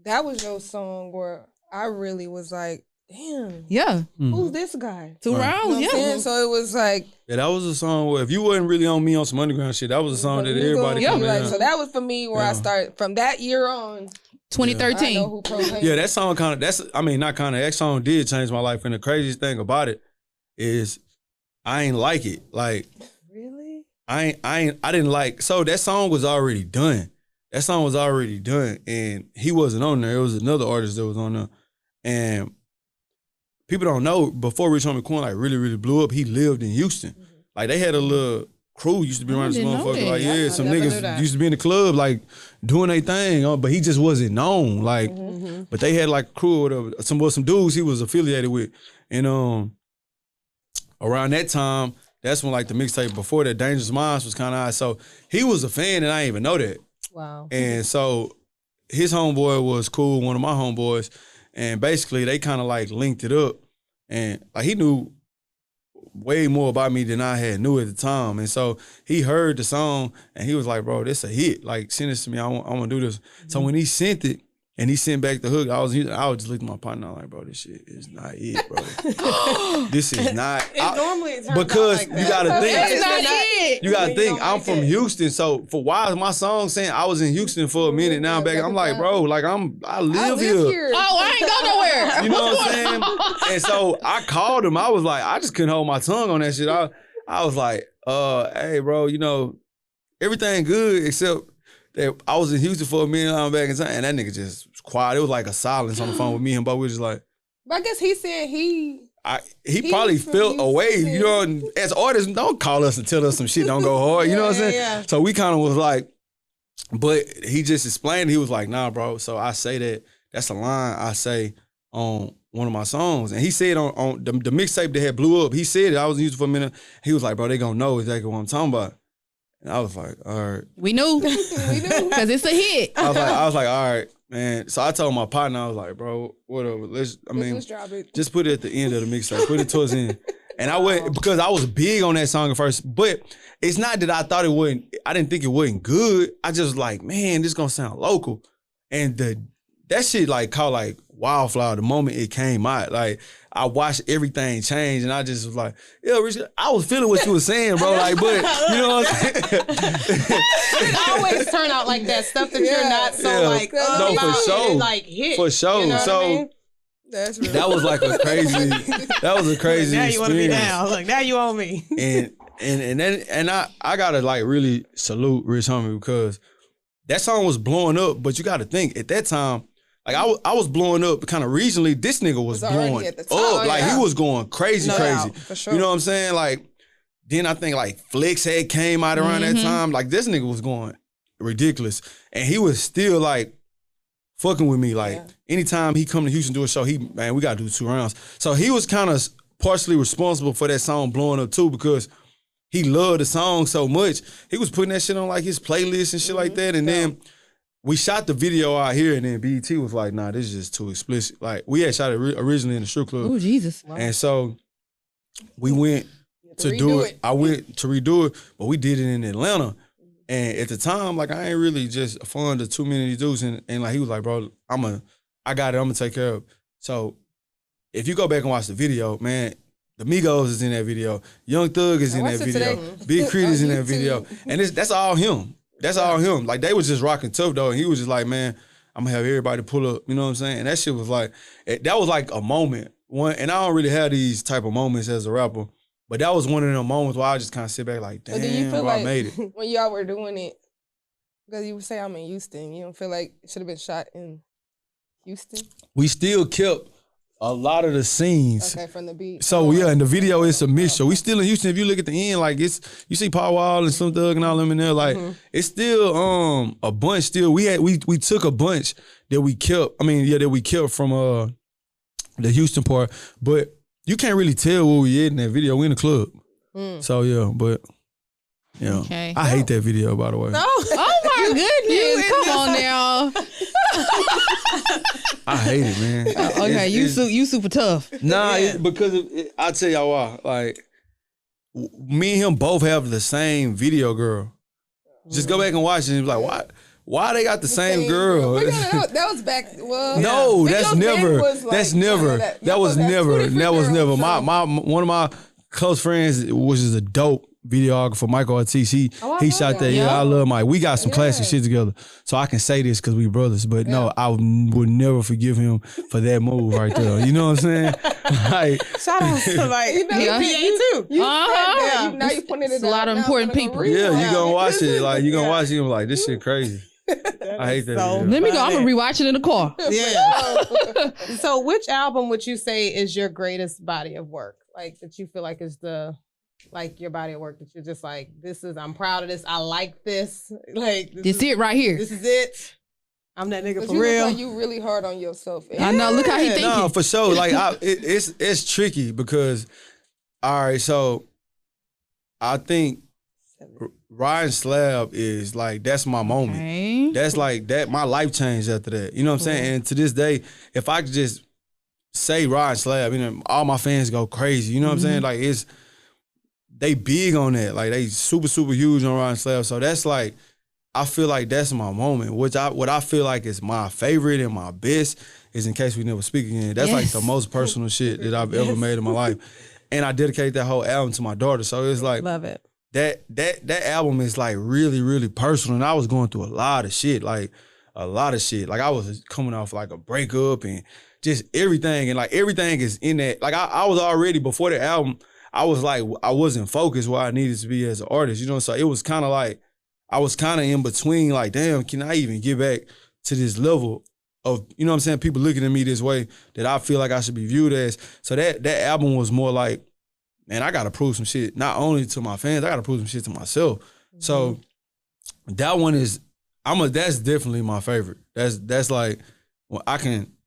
that was your song where I really was like, damn. Yeah. Who's this guy? 2 Right. Rounds. You know what I'm Yeah. saying? So it was like, Yeah, that was a song where if you wasn't really on me on some underground shit, that was a song that everybody yeah, come like, in. so that was for me where I started from that year on. I know 2013. who Propain. Yeah, that song that song did change my life. And the craziest thing about it is I ain't like it. Like, Really? I didn't like, so that song was already done. That song was already done, and he wasn't on there. It was another artist that was on there. And people don't know, before Rich Homie Quan like really, really blew up, he lived in Houston. Like they had a little crew used to be around this didn't know motherfucker. that. Like, yeah, some never knew niggas that. used to be in the club, like doing their thing, but he just wasn't known. Like, but they had like a crew or whatever. Some dudes he was affiliated with. And around that time, that's when like the mixtape before that, Dangerous Minds was kind of high. So he was a fan and I didn't even know that. Wow. And so his homeboy was cool, one of my homeboys. And basically they kind of like linked it up. And like he knew way more about me than I had knew at the time. And so he heard the song and he was like, bro, this a hit. Like, send this to me. I want to do this. So when he sent it and he sent back the hook, I was just looking at my partner like, bro, this shit is not it, bro. This is not. Normally turns because out like you that. gotta think. That's not it. You gotta You think, don't I'm like from it. Houston, so for why is my song saying I was in Houston for a minute now? Back, I'm like, bro, like I live here. Oh, I ain't go nowhere. You know what I'm saying? And so I called him. I was like, I just couldn't hold my tongue on that shit. I was like, hey, bro, you know, everything good except that I was in Houston for a minute. I'm back in time, and that nigga just was quiet. It was like a silence on the phone with me and Bo. We were just like, But I guess he said he he probably was from felt away, Houston. you know. And as artists, don't call us and tell us some shit don't go hard. You know what I'm saying? Yeah. So we kind of was like, but he just explained. He was like, nah, bro. So I say that's a line I say on one of my songs. And he said on the mixtape that had blew up, he said it. I was using for a minute. He was like, bro, they gonna know exactly what I'm talking about. And I was like, all right. We knew. Because it's a hit. I was like, all right, man. So I told my partner, I was like, bro, whatever. Let's drop it. just put it at the end of the mixtape. Put it towards the end. And I went, because I was big on that song at first, but it's not that I thought it wouldn't, I didn't think it wasn't good. I just was like, man, this gonna sound local. And that shit like caught like Wildflower the moment it came out. Like, I watched everything change and I just was like, yo, Rich, I was feeling what you were saying, bro. Like, but you know what I'm saying? It always turn out like that. Stuff that you're not so like, no, for about, sure. it like hit. For sure. You know So what I mean? That's really that was like a crazy, Now you want to be experience. down. Look, now you on me. And I gotta like really salute Rich Homie because that song was blowing up, but you gotta think at that time, like I was blowing up kind of regionally. This nigga was already blowing at the up. top. Like he was going crazy. for sure. You know what I'm saying? Like then I think like Flex had came out around that time. Like this nigga was going ridiculous. And he was still like fucking with me. Like anytime he come to Houston do a show, man, we gotta do 2 rounds. So he was kind of partially responsible for that song blowing up too because he loved the song so much. He was putting that shit on like his playlist and shit like that. And then we shot the video out here and then BET was like, nah, this is just too explicit. Like we had shot it originally in the strip club. Oh, Jesus. And so we went to do redo it. it. I went to redo it, but we did it in Atlanta. And at the time, like I ain't really just fond of too many of these dudes. And like he was like, bro, I got it, I'm gonna take care of it. So if you go back and watch the video, man, the Migos is in that video. Young Thug is in that watched it video. today. Big Crit is in On that YouTube. video. And that's all him. That's all him. Like they was just rocking tough though. And he was just like, man, I'm gonna have everybody pull up. You know what I'm saying? And that shit was like, that was like a moment one, and I don't really have these type of moments as a rapper, but that was one of them moments where I just kind of sit back like, damn, But do you feel bro, like I made it. when y'all were doing it, because you would say I'm in Houston, you don't feel like it should have been shot in Houston? We still kept a lot of the scenes. Okay, from the beat. So yeah, and the video is a mixture. We still in Houston. If you look at the end, like it's you see Paul Wall and Slim Thug and all them in there. Like it's still a bunch. Still we took a bunch that we kept. I mean that we kept from the Houston part, but you can't really tell where we at in that video. We in the club. So yeah, but yeah, Okay. I hate that video by the way. Oh my goodness! Come on now. I hate it, man. Okay, you super tough. Nah, because I'll tell y'all why. Like, me and him both have the same video girl. Just go back and watch it and be like, why they got the same girl? But yeah, that was back. Well, No, Video's that's band never. was like- That's never. that That was two never. different That was girls, never. so- My one of my close friends, which is a dope videographer, Michael Ortiz. He love shot him. that. Yeah, I love Mike. We got some classic Yeah. shit together, so I can say this because we brothers. But no, I would never forgive him for that move right there. You know what I'm saying? Like, Shout out to like You know, Yeah. you too. You Uh-huh. said that. Now you pointed it It's a lot out. of Now important I'm gonna people. read yeah, it. you gonna watch it. Like, you gonna Yeah. watch it. And like, this shit crazy. I hate that. so video. Let me go. I'm gonna rewatch it in the car. Yeah. So which album would you say is your greatest body of work? Like that you feel like is your body of work that you're just like, I'm proud of this. I like this. Like This it right here. This is it. I'm that nigga 'Cause for you real. look like you really hard on yourself. I know. Look how he Yeah. thinking. No, for sure. Like, it's tricky because, all right, so I think Riding Slab is like, that's my moment. Okay. That's like that. My life changed after that. You know what I'm saying? And to this day, if I could just say Riding Slab, you know, all my fans go crazy. You know what I'm saying? Like they big on that. Like they super huge on Riding Slab. So that's like, I feel like that's my moment. What I feel like is my favorite and my best is In Case We Never Speak Again. That's like the most personal shit that I've ever made in my life. And I dedicate that whole album to my daughter. So it's like Love it. that album is like really personal. And I was going through a lot of shit. Like I was coming off like a breakup and just everything. And like everything is in that. Like I was already, before the album, I was like, I wasn't focused where I needed to be as an artist. You know, so it was kind of like, I was kind of in between, like, damn, can I even get back to this level of, you know what I'm saying, people looking at me this way that I feel like I should be viewed as. So that album was more like, man, I gotta prove some shit, not only to my fans, I gotta prove some shit to myself. So that one is, that's definitely my favorite. That's like, well,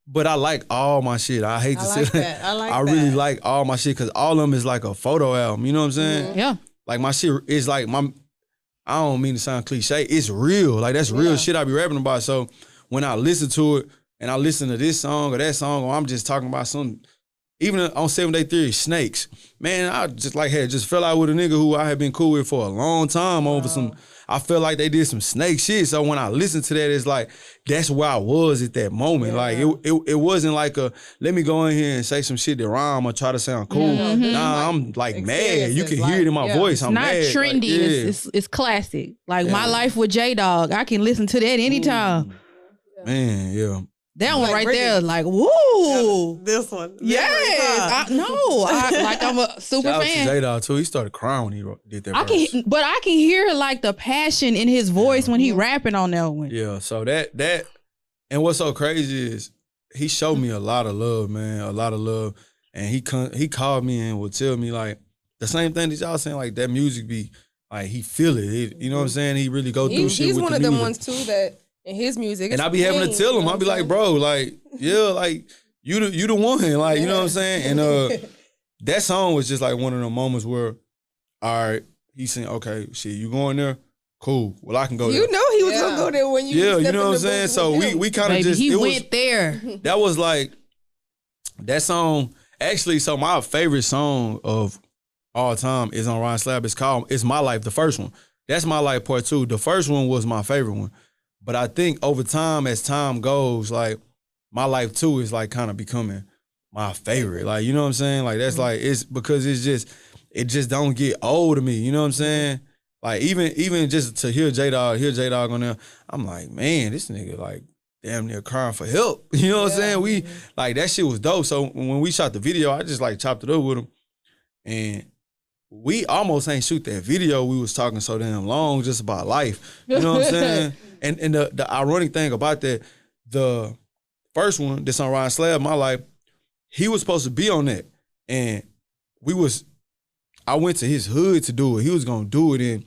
but I like all my shit. I hate to say that. I like I that. really like all my shit because all of them is like a photo album. You know what I'm saying? Yeah. Like my shit is like I don't mean to sound cliche. It's real. Like that's real shit I be rapping about. So when I listen to it and I listen to this song or that song, or I'm just talking about even on 7 Day Theory, Snakes, man, I just fell out with a nigga who I had been cool with for a long time over I felt like they did some snake shit. So when I listen to that, it's like, that's where I was at that moment. Like it wasn't like let me go in here and say some shit that rhyme or try to sound cool. Nah, I'm like mad. You can hear it in my voice. I'm Not mad. trendy. Like, It's classic. Like My Life with J-Dog. I can listen to that anytime. Man, yeah. That one Like right Britney. there, like, woo. This one. Yes. I'm a super Shout out to fan. J-Dog too. He started crying when he did that verse. I can hear like the passion in his voice when he rapping on that one. Yeah, so that and what's so crazy is he showed me a lot of love, man, a lot of love. And he called me and would tell me like the same thing that y'all saying, like that music be like he feel it. You know what I'm saying? He really go through shit He's with one the of them music. ones too that in his music. And I be having to tell him, I be like, bro, like, yeah, like you the one, like, you know what I'm saying? And that song was just like one of the moments where, all right, he's saying, okay, shit, you going there? Cool. Well, I can go there. You know he was gonna go there when you. Yeah, you stepped know in what I'm the saying? booth So with him. we kind of Baby, just he it went there. that was like that song. Actually, so my favorite song of all time is on Ron Slab. It's My Life, the first one. That's My Life Part 2. The first one was my favorite one. But I think over time, as time goes, like My Life 2 is like kind of becoming my favorite. Like, you know what I'm saying? Like that's like, it's because it just don't get old to me. You know what I'm saying? Like even just to hear J-Dog on there, I'm like, man, this nigga like damn near crying for help. You know what I'm saying? We like that shit was dope. So when we shot the video, I just like chopped it up with him. And we almost ain't shoot that video. We was talking so damn long just about life. You know what I'm saying? And the ironic thing about that, the first one that's on Ryan Slab, My Life, he was supposed to be on that. And I went to his hood to do it. He was gonna do it in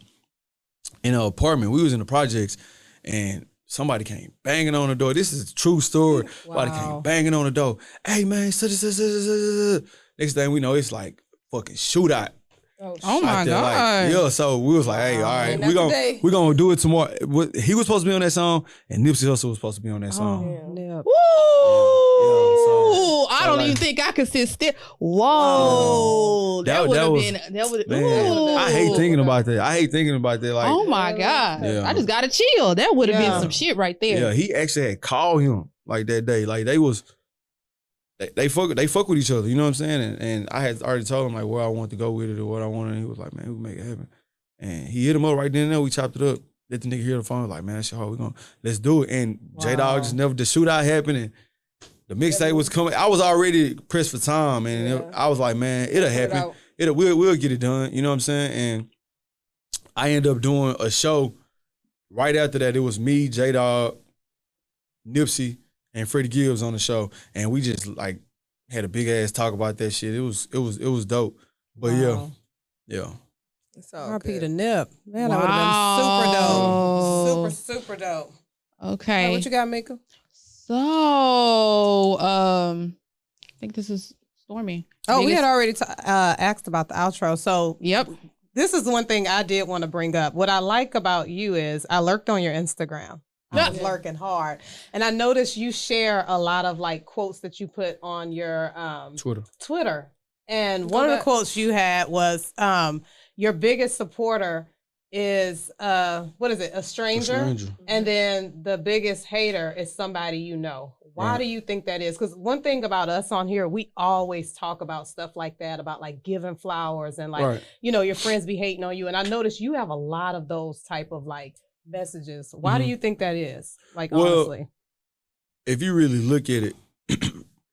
an apartment. We was in the projects and somebody came banging on the door. This is a true story. Somebody came banging on the door. Hey man, next thing we know, it's like fucking shootout. Oh my God. Like, yeah, so we was like, hey, all right, we gonna do it tomorrow. He was supposed to be on that song, and Nipsey Hussle was supposed to be on that song. Woo! I don't even think I could sit still. Whoa, that would have been. That would. I hate thinking about that. Like, oh my God, I just gotta chill. That would have been some shit right there. Yeah, he actually had called him like that day. Like they fuck with each other, you know what I'm saying? And I had already told him like where I want to go with it or what I wanted. And he was like, man, we can make it happen. And he hit him up right then and there. We chopped it up. Let the nigga hear the phone. Like, man, that's your hoe. Let's do it. And J-Dog just never, the shootout happened and the mixtape was coming. I was already pressed for time. And I was like, man, it'll happen. We'll get it done. You know what I'm saying? And I ended up doing a show right after that. It was me, J-Dog, Nipsey, and Freddie Gibbs on the show, and we just like had a big ass talk about that shit. It was dope. But yeah. It's all RP to Nip. Man, that would have been super dope. Okay. Hey, what you got, Mika? So, I think this is Stormy. Oh, we had already asked about the outro. So, yep. This is one thing I did want to bring up. What I like about you is I lurked on your Instagram. I was lurking hard. And I noticed you share a lot of like quotes that you put on your Twitter. And one of the quotes you had was your biggest supporter is what is it? A stranger. And then the biggest hater is somebody you know. Why do you think that is? Because one thing about us on here, we always talk about stuff like that, about like giving flowers and like, you know, your friends be hating on you. And I noticed you have a lot of those type of like messages. Why do you think that is? Like, honestly. If you really look at it,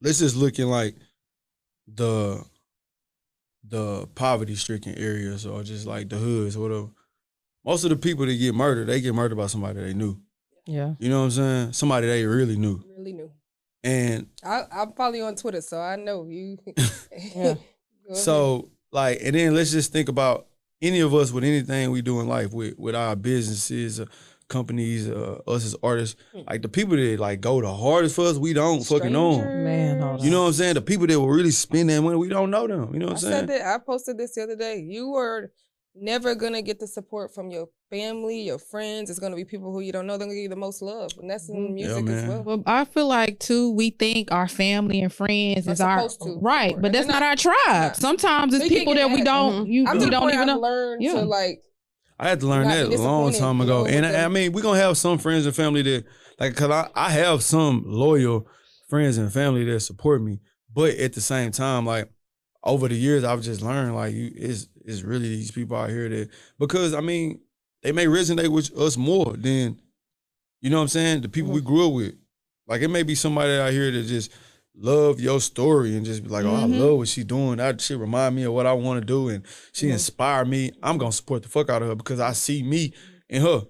let's just look in like the poverty-stricken areas or just like the hoods or whatever. Most of the people that get murdered, they get murdered by somebody they knew. Yeah. You know what I'm saying? Somebody they really knew. And I follow you on Twitter, so I know you. So, like, and then let's just think about any of us with anything we do in life, with our businesses, companies, us as artists, like the people that like go the hardest for us, we don't fucking know them. Man, hold on. You know what I'm saying? The people that will really spend that money, we don't know them. You know what I'm saying? I said that. I posted this the other day. You are never gonna get the support from your family, your friends. It's gonna be people who you don't know. They're gonna give you the most love, and that's in music as well. Well, I feel like too, we think our family and friends is our right, but that's not our tribe. Sometimes it's people that we don't we don't even know. Learn to like. I had to learn that a long time ago, and I mean, we're gonna have some friends and family that like, cause I have some loyal friends and family that support me, but at the same time, like over the years, I've just learned like it's really these people out here that, because I mean, they may resonate with us more than, you know what I'm saying, the people we grew up with. Like it may be somebody out here that just love your story and just be like, oh, I love what she doing. That shit remind me of what I want to do, and she inspired me. I'm gonna support the fuck out of her because I see me in her.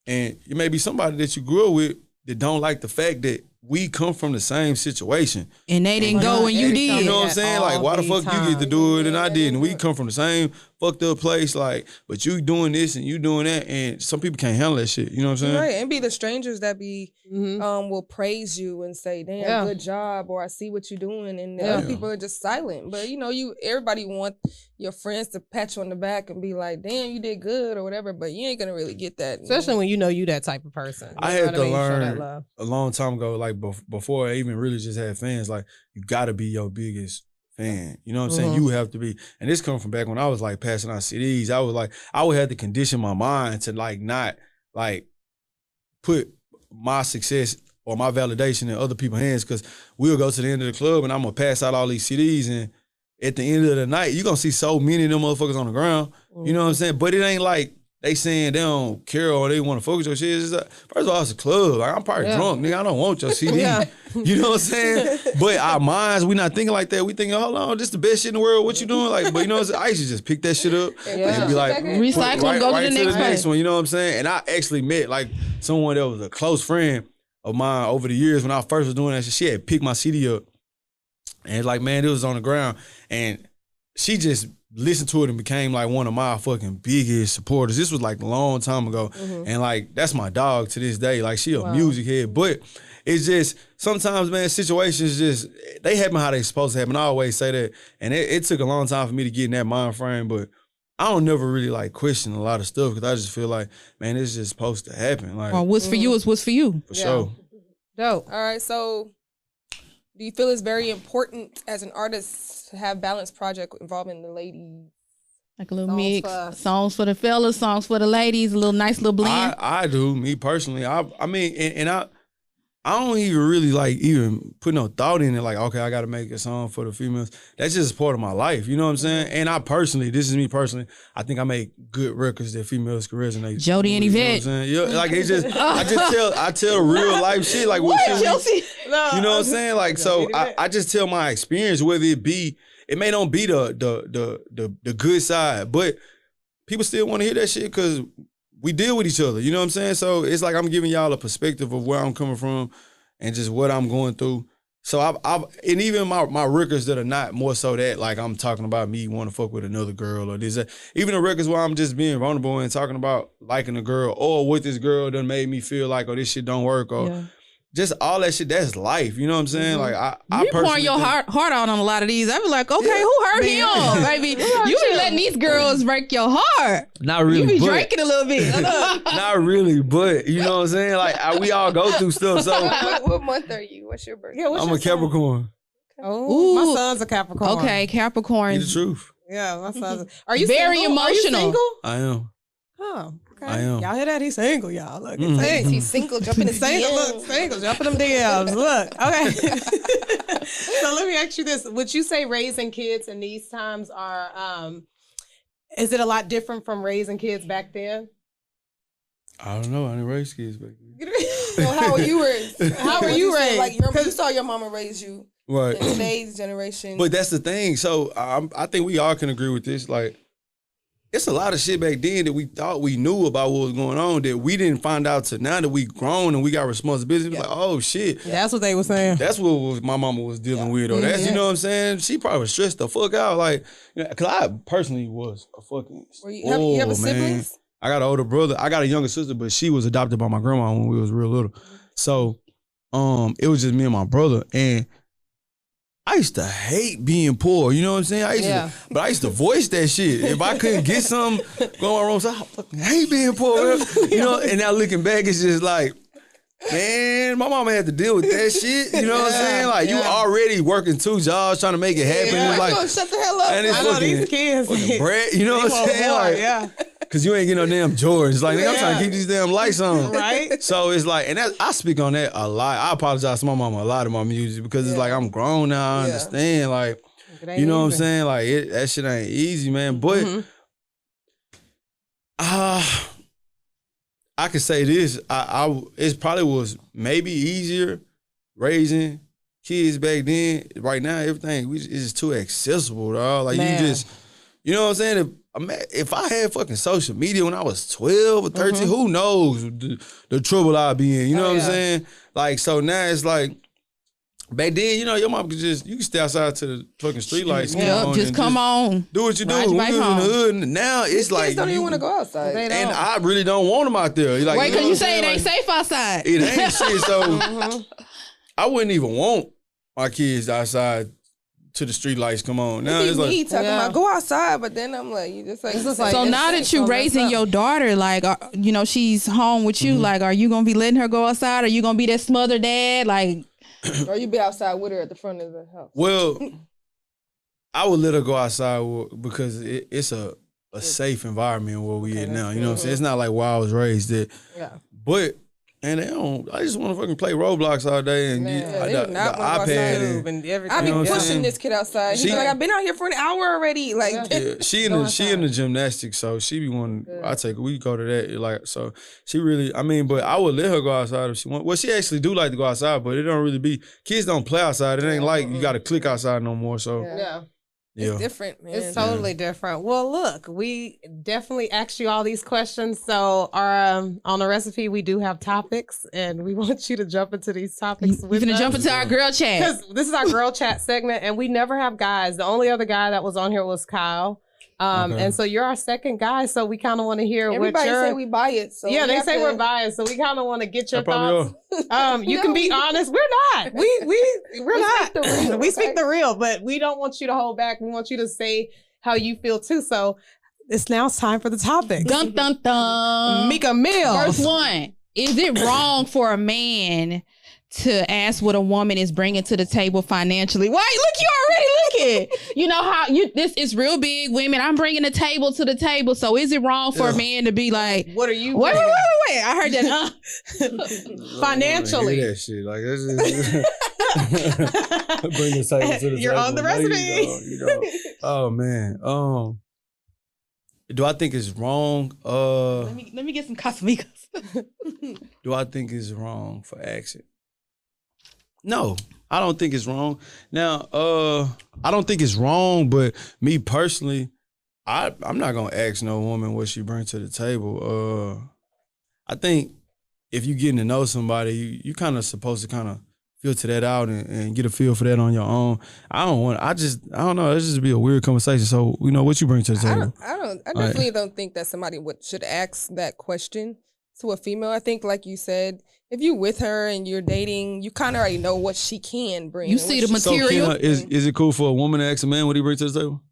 And it may be somebody that you grew up with that don't like the fact that we come from the same situation. And they didn't go and you did. You know what I'm saying? Like, why the fuck you get to do it and I didn't? We come from the same fucked up place, like, but you doing this and you doing that, and some people can't handle that shit. You know what I'm saying? Right, and be the strangers that be will praise you and say, "Damn, good job," or "I see what you're doing," and the other people are just silent. But you know, everybody want your friends to pat you on the back and be like, "Damn, you did good," or whatever. But you ain't gonna really get that, especially when you know you that type of person. I had to learn a long time ago, like before I even really just had fans, like you gotta be your biggest fan. You know what I'm saying? You have to be. And this comes from back when I was like passing out CDs. I was like, I would have to condition my mind to like not like put my success or my validation in other people's hands, because we'll go to the end of the club and I'm gonna pass out all these CDs, and at the end of the night, you're gonna see so many of them motherfuckers on the ground. You know what I'm saying? But it ain't like they saying they don't care or they want to focus your shit. It's like, first of all, it's a club. Like, I'm probably drunk, nigga. I don't want your CD. Yeah. You know what I'm saying? But our minds, we not thinking like that. We thinking, hold on, this the best shit in the world. What you doing? Like, but you know what I'm saying? I used to just pick that shit up and be like, Recycle and go to the next one. You know what I'm saying? And I actually met like someone that was a close friend of mine over the years when I first was doing that shit. She had picked my CD up. And like, man, it was on the ground. And she just listened to it and became like one of my fucking biggest supporters. This was like a long time ago. And like, that's my dog to this day. Like, she a music head. But it's just, sometimes, man, situations just, they happen how they supposed to happen. I always say that. And it took a long time for me to get in that mind frame. But I don't never really like question a lot of stuff because I just feel like, man, it's just supposed to happen. Like, well, what's for you is what's for you. For sure. Dope. All right, so do you feel it's very important as an artist to have balanced project involving the ladies? Like a little Songs mix, for us. songs for the fellas, songs for the ladies, a little nice little blend. I do, me personally. I mean, and I don't even really like even put no thought in it. Like, okay, I got to make a song for the females. That's just part of my life. You know what I'm saying? And I personally, this is me personally. I think I make good records that females can resonate. Jody and with, Yvette. You know what I'm saying? Yeah, like it's just, I tell real life shit. Like what shit Chelsea? you know what I'm saying? Like, so I just tell my experience, whether it be, it may not be the good side, but people still want to hear that shit because we deal with each other, you know what I'm saying? So it's like I'm giving y'all a perspective of where I'm coming from and just what I'm going through. So I've and even my records that are not more so that like I'm talking about me want to fuck with another girl or this, even the records where I'm just being vulnerable and talking about liking a girl or what this girl done made me feel like, or this shit don't work, or just all that shit, that's life. You know what I'm saying? Like I you pouring your heart out on a lot of these. I be like, okay, who hurt him, baby? You be letting these girls break your heart. Not really. You be drinking a little bit. Not really, but you know what I'm saying? Like we all go through stuff. So What month are you? What's your birthday? I'm a Capricorn. Oh, my son's a Capricorn. Okay, Capricorn. Be the truth. Yeah, my son's. Are you Very single? Are you emotional. single? I am. Oh, okay. I am. Y'all hear that? He's single, y'all. Look, he's single. He's single, jumping in Single, DMs. look, single, jumping them DMs. Look, okay. So let me ask you this: would you say raising kids in these times are? Is it a lot different from raising kids back then? I don't know. I didn't raise kids back then. So how were you raised? How were you raised? Like you saw your mama raise you. Right. In today's generation. But that's the thing. So I think we all can agree with this. Like, it's a lot of shit back then that we thought we knew about what was going on that we didn't find out till now that we grown and we got responsibility. Like, oh shit. That's what they were saying. That's what my mama was dealing with. Or that's, you know what I'm saying? She probably was stressed the fuck out. Like, because I personally was a fucking you have siblings? I got an older brother. I got a younger sister, but she was adopted by my grandma when we was real little. So it was just me and my brother. And I used to hate being poor, you know what I'm saying? But I used to voice that shit. If I couldn't get something going wrong, I fucking hate being poor. You know, and now looking back, it's just like, man, my mama had to deal with that shit. You know what I'm saying? Like, you already working 2 jobs trying to make it happen. Yeah, Like, shut the hell up. and it's I know fucking, these kids. fucking bread, you know what I'm saying? Like, cause you ain't getting no damn Jordans. Like, nigga, I'm trying to keep these damn lights on. Right. So it's like, and I speak on that a lot. I apologize to my mama a lot in my music because it's like I'm grown now. I understand. Like, you know what I'm saying? Like, that shit ain't easy, man. But I could say this. It probably was maybe easier raising kids back then. Right now, everything is just too accessible, dog. Like, you just, you know what I'm saying? If I had fucking social media when I was 12 or 13, who knows the trouble I'd be in, you know what I'm saying? Like, so now it's like, back then, you know, your mom you can stay outside to the fucking street lights. Come on. Do what you do. Ride We you was back in the home. hood, and now it's like, Kids don't even want to go outside. and I really don't want them out there. Like, Wait, know because what you I'm say it saying? ain't safe outside. It ain't shit, so I wouldn't even want my kids outside to the street lights come on. Now it's me like, talking about go outside, but then I'm like, you just like, So now that you raising your daughter, like, you know, she's home with you, like, are you going to be letting her go outside? Are you going to be that smothered dad? Like, or you be outside with her at the front of the house. well, I would let her go outside because it's a safe environment where we at now. You know what I'm saying? It's not like where I was raised at. Yeah. But And they don't. I just want to fucking play Roblox all day and get they the do not wanna go iPad. outside. And everything. I be You know what I'm pushing saying? this kid outside. He's She- like, I've been out here for an hour already. Like, Yeah, she in the gymnastics, so she be one. I take we go to that like so. She really, I mean, but I would let her go outside if she want. Well, she actually do like to go outside, but it don't really be. Kids don't play outside. It ain't like you got to click outside no more. So Yeah. it's different, man. It's totally different. Well, look, we definitely asked you all these questions. So, our on the recipe, we do have topics, and we want you to jump into these topics. We're gonna jump into our girl chat. because this is our girl chat segment, and we never have guys. The only other guy that was on here was Kyle. Okay. And so you're our second guy, so we kind of want to hear Everybody what your say we biased. So yeah, we they have say to- we're biased, so we kind of want to get your I probably thoughts. You No, can be we- honest. We're not. We're not. speak the real, We speak okay? the real, but we don't want you to hold back. We want you to say how you feel too. So it's now time for the topic. Dun dun dun. Mika Mills. First one. Is it wrong for a man to ask what a woman is bringing to the table financially? Wait, look, you already looking. You know how this is real big. Women, I'm bringing the table to the table. So is it wrong for a man to be like, What are you? wait, bringing? I heard that. Financially. I hear that shit. Like that's just bring the table to the You're table. on the There you recipe. go, you know. Oh man. Do I think it's wrong? let me get some Casamigos. Do I think it's wrong for asking? No, I don't think it's wrong. Now, I don't think it's wrong, but me personally, I'm not gonna ask no woman what she brings to the table. I think if you getting to know somebody, you kind of supposed to kind of filter that out and get a feel for that on your own. I don't know. It's just be a weird conversation. So, you know, what you bring to the table? I definitely don't think that somebody should ask that question to a female. I think, like you said, if you with her and you're dating, you kind of already know what she can bring. You and see what the she- So, material. Kina, is it cool for a woman to ask a man what he brings to the table?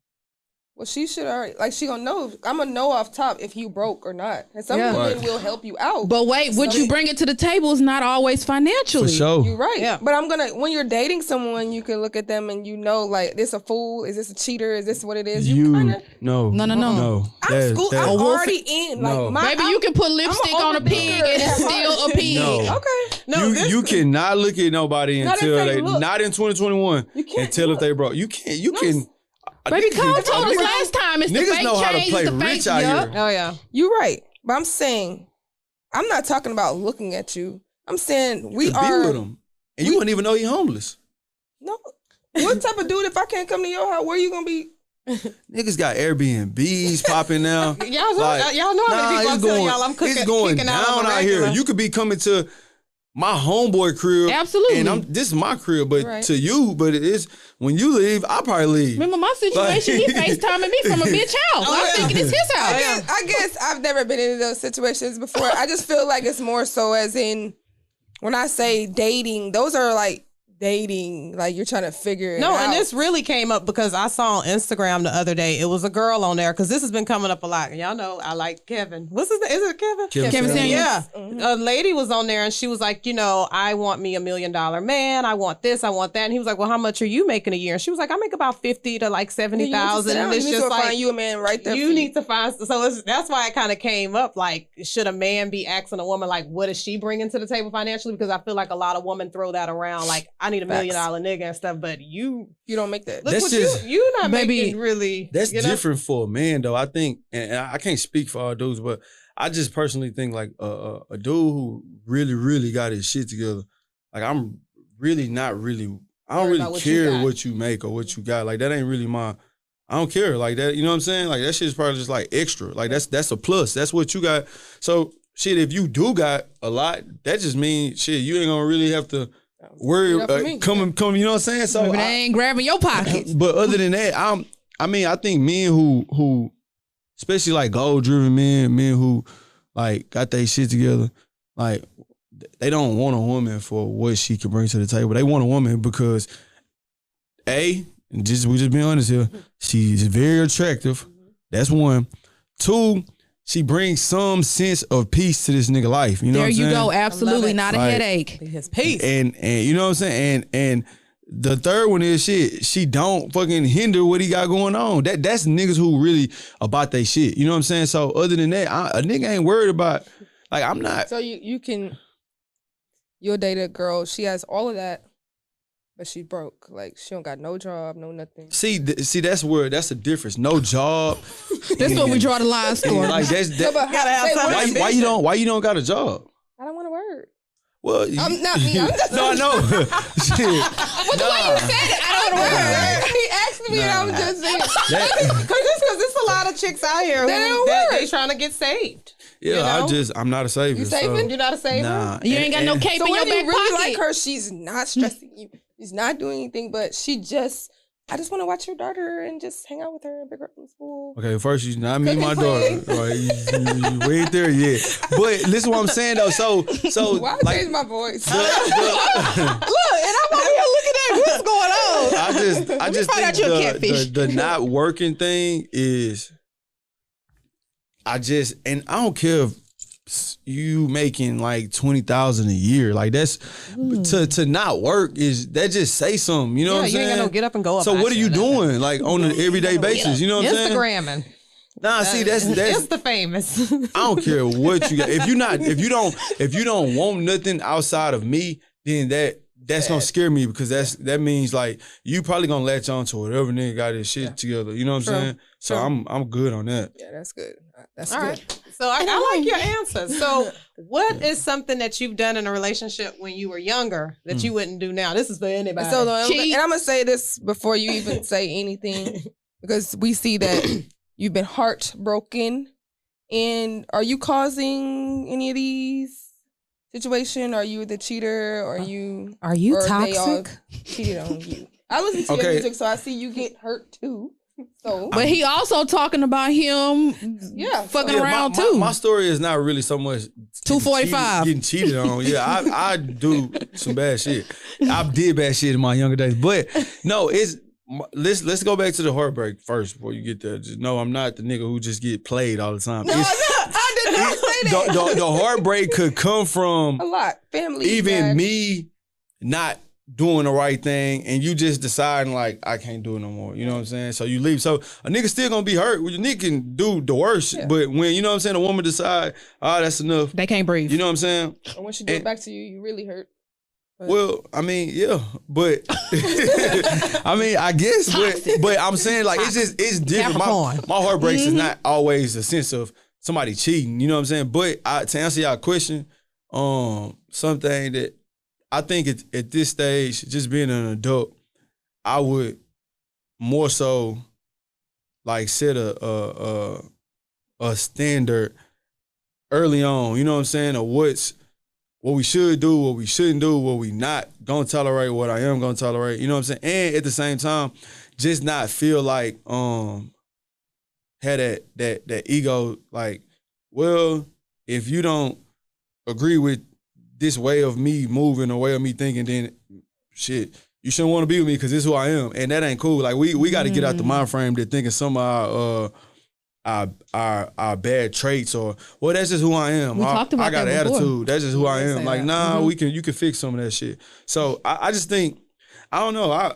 Well, she should already, like, she gonna know. I'm gonna know off top if you broke or not. And some Yeah. women Right. will help you out. But wait, what you bring it to the table is not always financially. For sure. You're right. Yeah. But when you're dating someone, you can look at them and you know, like, this a fool? Is this a cheater? Is this what it is? You kinda, No. I'm That- already in. No. Like, Maybe you can put lipstick on a pig and it's still a pig. No. Okay. No, you cannot look at nobody Not until if they they look. not in 2021 You can't until look. if they broke. You can't. You can. Baby, niggas Cole can- told us niggas- last time it's the niggas fake know how to chains, play the fake rich out here. Oh yeah. You're right. But I'm saying, I'm not talking about looking at you. I'm saying we You could are. be with him, and you wouldn't even know he homeless. No. What type of dude, if I can't come to your house, where you gonna be? Niggas got Airbnbs popping now. Y'all know, Like, y'all know how many people I'm telling y'all I'm cooking. It's going kicking down on the out here. regular. You could be coming to my homeboy crib. Absolutely. And this is my crib, but Right. to you, but it's when you leave, I probably leave. Remember my situation? He Like- FaceTiming me from a bitch house. I'm yeah. thinking it's his house. I guess I've never been in those situations before. I just feel like it's more so as in when I say dating, those are like dating, like you're trying to figure it No, out. and this really came up because I saw on Instagram the other day. It was a girl on there because this has been coming up a lot. And y'all know I like Kevin. What's his name? Is it Kevin? Kevin Samuels. Yeah. A lady was on there and she was like, I want me $1 million man. I want this. I want that. And he was like, well, how much are you making a year? And she was like, I make about 50 to like 70,000. And it's just like, find you a man right there. you need to find. So that's why it kind of came up. Like, should a man be asking a woman like, what is she bringing to the table financially? Because I feel like a lot of women throw that around. Like, I need $1 million nigga and stuff. But you don't make that. look That's what just- you not Baby, making really. That's you know? different for a man, though. I think, and I can't speak for all dudes, but I just personally think like a dude who really, really got his shit together. Like I'm really not really. I don't Worry really about what you care got. what you make or what you got. Like that ain't really my. I don't care like that. You know what I'm saying? Like that shit's probably just like extra. Like that's a plus. That's what you got. So shit, if you do got a lot, that just means shit. You ain't gonna really have to worry. Enough for me. Come. You know what I'm saying? So Maybe they ain't grabbing your pockets. but other than that, I think men who especially like goal driven men who like got their shit together, like they don't want a woman for what she can bring to the table. They want a woman because we just being honest here, she's very attractive. That's one. Two, she brings some sense of peace to this nigga life. You know There what I'm you saying? go. Absolutely it. not a Like- headache. His peace. And you know what I'm saying? And the third one is shit. She don't fucking hinder what he got going on. That's niggas who really about they shit. You know what I'm saying? So other than that, a nigga ain't worried about. Like I'm not. So you can you'll date a girl, she has all of that, but she broke. Like, she don't got no job, no nothing. See, that's the difference. No job. That's what we draw the line for. Like that's No, but Gotta have something. why you don't got a job? I don't want to work. Well, I'm not me. I'm just no, I know. Shit. But the way you said it, I don't want to work. He asked me, and I'm just saying. Because there's a lot of chicks out here they trying to get saved. Yeah, You know? I'm not a savior. You saving? You're not a saver? Nah. You ain't got no cape So in your when you back really pocket. like her, she's not stressing you. She's not doing anything, but I just want to watch your daughter and just hang out with her and pick her up from school. Okay, first you not me, my Cooking, daughter. Right, we ain't there yet. But listen, what I'm saying though. So Why I like change my voice? Look, and I'm over here looking at what's going on. I just find out think you're a catfish. the not working thing is. And I don't care if you making like 20,000 a year. Like that's to not work is that just say something. You know what I'm you saying? ain't got no get up and go up. So what are you doing like on an everyday basis? You know what I'm saying? Instagramming. Nah, see that's It's the famous. I don't care what you got. If you don't want nothing outside of me, then that's gonna scare me because that means like you probably gonna latch on to whatever nigga got his shit together. You know what I'm saying? So I'm good on that. Yeah, that's good. That's All good. right. So I like your answer. So what is something that you've done in a relationship when you were younger that you wouldn't do now? This is for anybody. So, and I'm going to say this before you even say anything, because we see that you've been heartbroken. And are you causing any of these situations? Are you the cheater? Or are you or they all toxic? cheated on you? I listen to your music, so I see you get hurt too. So, But he also talking about him fucking around too. My story is not really so much 245 getting cheated on. Yeah, I do some bad shit. I did bad shit in my younger days, but no, let's go back to the heartbreak first before you get there. Just know I'm not the nigga who just get played all the time. no, I did not say that. The heartbreak could come from A lot. Family. even man. me not doing the right thing and you just deciding like I can't do it no more. You know what I'm saying? So you leave. So a nigga still gonna be hurt. Well, your nigga can do the worst. Yeah. But when, you know what I'm saying, a woman decide, that's enough. They can't breathe. You know what I'm saying? And when she do it back to you, you really hurt. Well, I mean, yeah, but I mean, I guess, but I'm saying like it's different. My heartbreaks is not always a sense of somebody cheating. You know what I'm saying? But to answer y'all question, something that I think at this stage, just being an adult, I would more so like set a standard early on. You know what I'm saying? Of what we should do, what we shouldn't do, what we not gonna tolerate, what I am gonna tolerate. You know what I'm saying? And at the same time, just not feel like had that ego like, well, if you don't agree with this way of me moving or way of me thinking, then shit, you shouldn't want to be with me because this is who I am. And that ain't cool. Like we got to get out the mind frame that thinking some of our bad traits or, well, that's just who I am. I got an attitude. That's just who I am. Like, nah, you can fix some of that shit. So I just think, I don't know.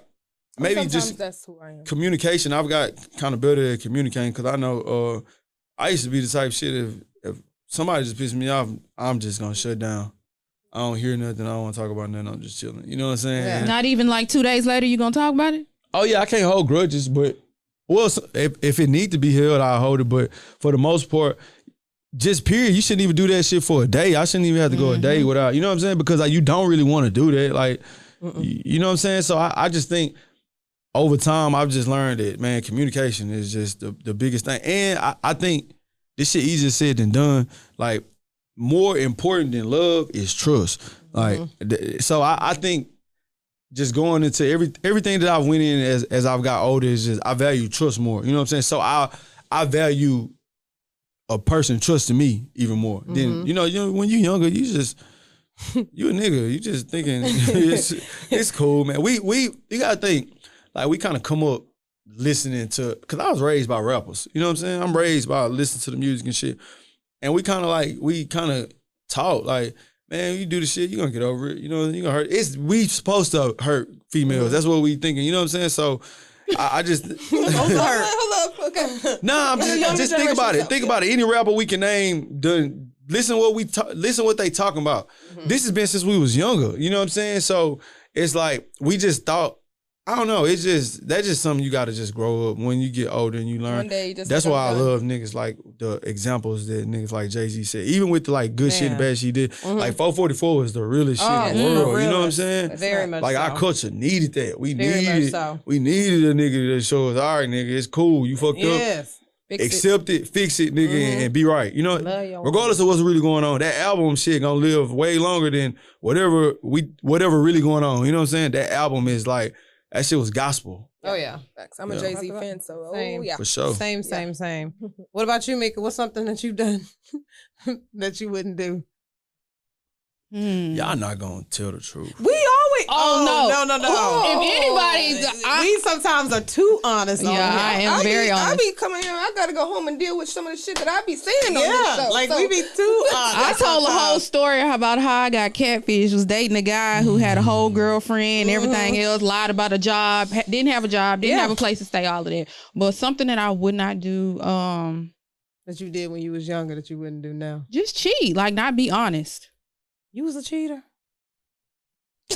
Maybe sometimes just that's who I am. Communication. I've got kind of better at communicating because I know I used to be the type of shit if somebody just pissed me off, I'm just gonna shut down. I don't hear nothing. I don't want to talk about nothing. I'm just chilling. You know what I'm saying? Yeah. Not even like 2 days later, you gonna talk about it? Oh yeah, I can't hold grudges, but well, if it need to be held, I'll hold it. But for the most part, just period, you shouldn't even do that shit for a day. I shouldn't even have to go a day without. You know what I'm saying? Because like, you don't really want to do that. Like, you know what I'm saying? So I just think over time, I've just learned that, man, communication is just the biggest thing. And I think this shit easier said than done. Like, more important than love is trust. Like, so I think just going into everything that I went in as I've got older is just I value trust more. You know what I'm saying? So I value a person trusting me even more. Then you know when you're younger, you a nigga. You just thinking it's cool, man. We gotta think like we kind of come up listening to, because I was raised by rappers. You know what I'm saying? I'm raised by listening to the music and shit. And we kind of taught like, man, you do the shit, you're gonna get over it. You know, you're gonna hurt. We supposed to hurt females. That's what we thinking. You know what I'm saying? So I just Hold up. Okay. Nah, I'm just think about it. Think about it. Any rapper we can name done listen what they talking about. This has been since we was younger. You know what I'm saying? So it's like we just thought. I don't know. It's just that's just something you got to just grow up when you get older and you learn. One day, just that's like why I I'm done. love niggas like the examples that niggas like Jay-Z said. Even with the like good shit and bad shit he did. Like 444 was the realest shit in the world. You know what I'm saying? Very much Like so. our culture needed that. We Very much needed so. we needed a nigga that show us, all right, nigga, it's cool. You fucked up. Yes. Accept it, fix it, nigga, and be right. You know, Love your regardless of what's really going on, that album shit gonna live way longer than whatever really going on. You know what I'm saying? That album is like, that shit was gospel. Oh yeah. Facts. I'm a Yeah. Jay-Z fan, so Same. yeah. For sure. Same. What about you, Mika? What's something that you've done that you wouldn't do? Y'all not gonna tell the truth. We always. Oh, no. If anybody, We sometimes are too honest. on Yeah, here. I am very I honest. be coming here. I gotta go home and deal with some of the shit that I be saying on this show. like so, we be too honest. I told the whole story about how I got catfish, was dating a guy who had a whole girlfriend and everything else, lied about a job, didn't have a job, didn't have a place to stay, all of that. But something that I would not do, that you did when you was younger that you wouldn't do now. just cheat, like not be honest. You was a cheater. I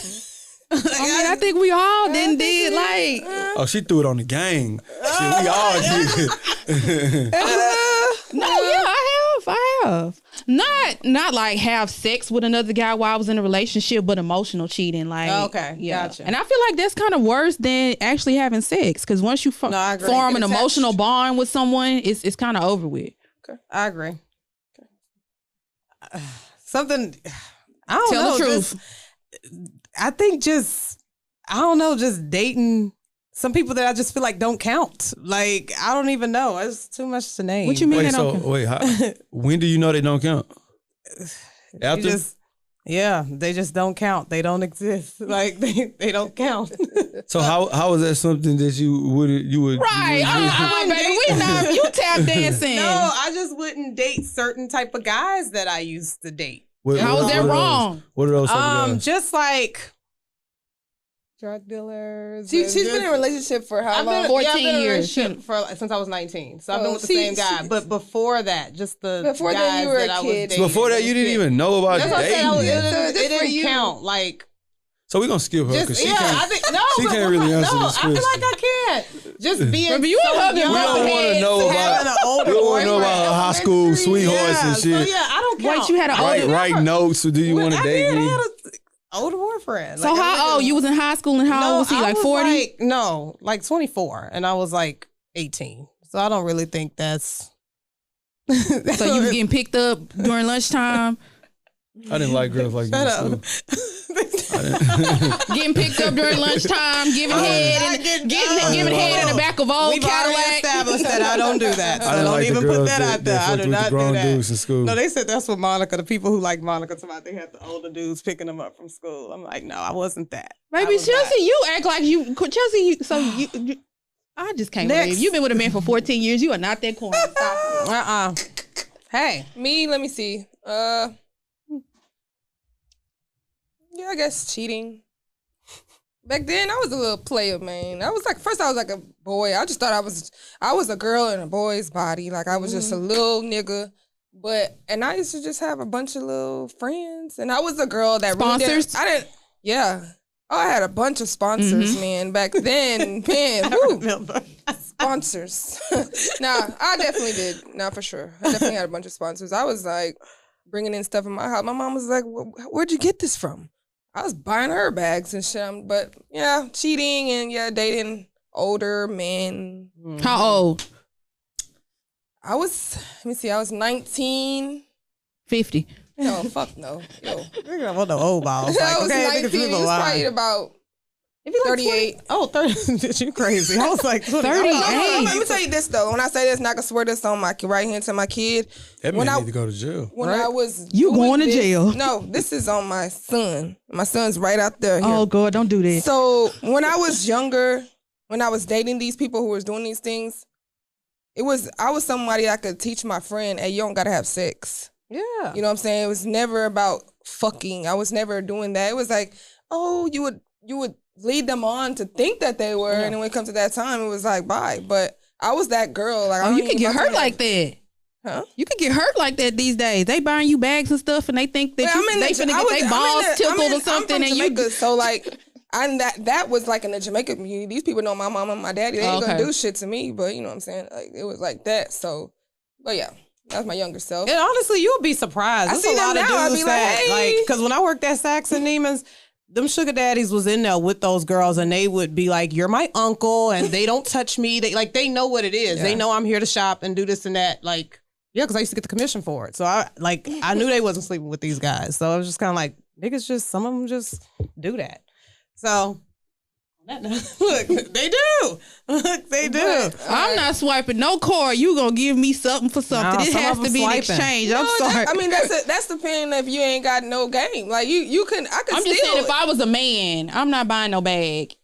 mean, I think we all did like. Oh, she threw it on the gang. Shit, we all did. No, yeah, I have. Not like have sex with another guy while I was in a relationship, but emotional cheating. Like, Okay, gotcha. And I feel like that's kind of worse than actually having sex, because once you I agree. form an Get attached. emotional bond with someone, it's kind of over with. I agree. Something. I don't Tell know. the truth. I think just dating some people that I just feel like don't count. Like, I don't even know. It's too much to name. What you mean? Wait, they so don't count? wait, when do you know they don't count? You After? they just don't count. They don't exist. Like, they don't count. So how is that something that you would Right, baby, we not you tap dancing. No, I just wouldn't date certain type of guys that I used to date. How is that wrong? What are those type of guys? Just like drug dealers. She's been in a relationship for how long? 14 I've been in a years. relationship since I was 19. So I've been with the see, same guy. But before that, just the Before that, guys you were a that I was kid. dating. Before that, you didn't even know about That's what I said. dating. So It just for didn't you. count. Like, So we're gonna skip her because she I can't. think no. she but can't really answer no, this I feel question. like I can't. Just being Remember, you so and her young. been We don't want to know having about. an older We don't want to know boyfriend. about her high school sweethearts Yeah, and so shit. yeah, I don't count. Wait, you had an older. Write notes. Or do you want to I date did. I me? had an older boyfriend. So how old? You was in high school, and how old was he? Like 40? Like 24, and I was like 18. So I don't really think that's. So you was getting picked up during lunchtime, I didn't like girls like Shut you. up. getting picked up during lunchtime, giving head and giving head in the back of old We've already Cadillac. established that I don't do that. So I didn't don't like even the put girls that out there. I fucked do with not the do grown that. dudes in school. No, they said that's what Monica, the people who like Monica, talking about they had the older dudes picking them up from school. I'm like, no, I wasn't that. I Maybe was Chelsea, you act like you. Chelsea, you I just can't Next. believe you've been with a man for 14 years. You are not that corny. Stop it. Hey, Me, let me see. Yeah, I guess cheating. Back then, I was a little player, man. I was like, first I was like a boy. I just thought I was a girl in a boy's body. Like I was just a little nigga. And I used to just have a bunch of little friends. And I was a girl that Sponsors? yeah. Oh, I had a bunch of sponsors, man. Back then, man, woo. Sponsors. Nah, I definitely did. Nah, for sure. I definitely had a bunch of sponsors. I was like bringing in stuff in my house. My mom was like, where'd you get this from? I was buying her bags and shit. But yeah, cheating and dating older men. How old? I was 19. 50. No, fuck no. Yo. nigga, what the old balls? I Like, was okay, 19. niggas He live a was lie. probably about If you like 38. 30. You crazy. I was like 20. 38. No, let me tell you this though. When I say this, and I can swear this on my right hand to my kid. That When man I- need to go to jail. When Right. I was You doing going to this- jail. No, this is on my son. My son's right out there. Here. Oh, God, don't do that. So when I was younger, when I was dating these people who was doing these things, I was somebody I could teach my friend, hey, you don't gotta have sex. Yeah. You know what I'm saying? It was never about fucking. I was never doing that. It was like, oh, you would lead them on to think that they were, and then when it comes to that time, it was like, bye. But I was that girl. Like, I Oh, don't you even can get know hurt how to- like that. Huh? You could get hurt like that these days. They buying you bags and stuff, and they think that they finna get their balls tickled or something. I'm from Jamaica, so like, that was like in the Jamaica community. These people know my mom and my daddy. They ain't gonna do shit to me, but you know what I'm saying? Like, it was like that. So, but yeah, that was my younger self. And honestly, you'll be surprised. There's a lot of dudes that, like, because when I worked at Saks and Neiman's, them sugar daddies was in there with those girls, and they would be like, "You're my uncle," and they don't touch me. They know what it is. Yeah. They know I'm here to shop and do this and that. Like, yeah, because I used to get the commission for it. So I knew they wasn't sleeping with these guys. So I was just kind of like, niggas just, some of them just do that. So look, they do. Look, they do. I'm not swiping no card. You gonna give me something for something. It has to be an exchange. I'm sorry. That's depending if you ain't got no game. Like I could I'm just saying, if I was a man, I'm not buying no bag.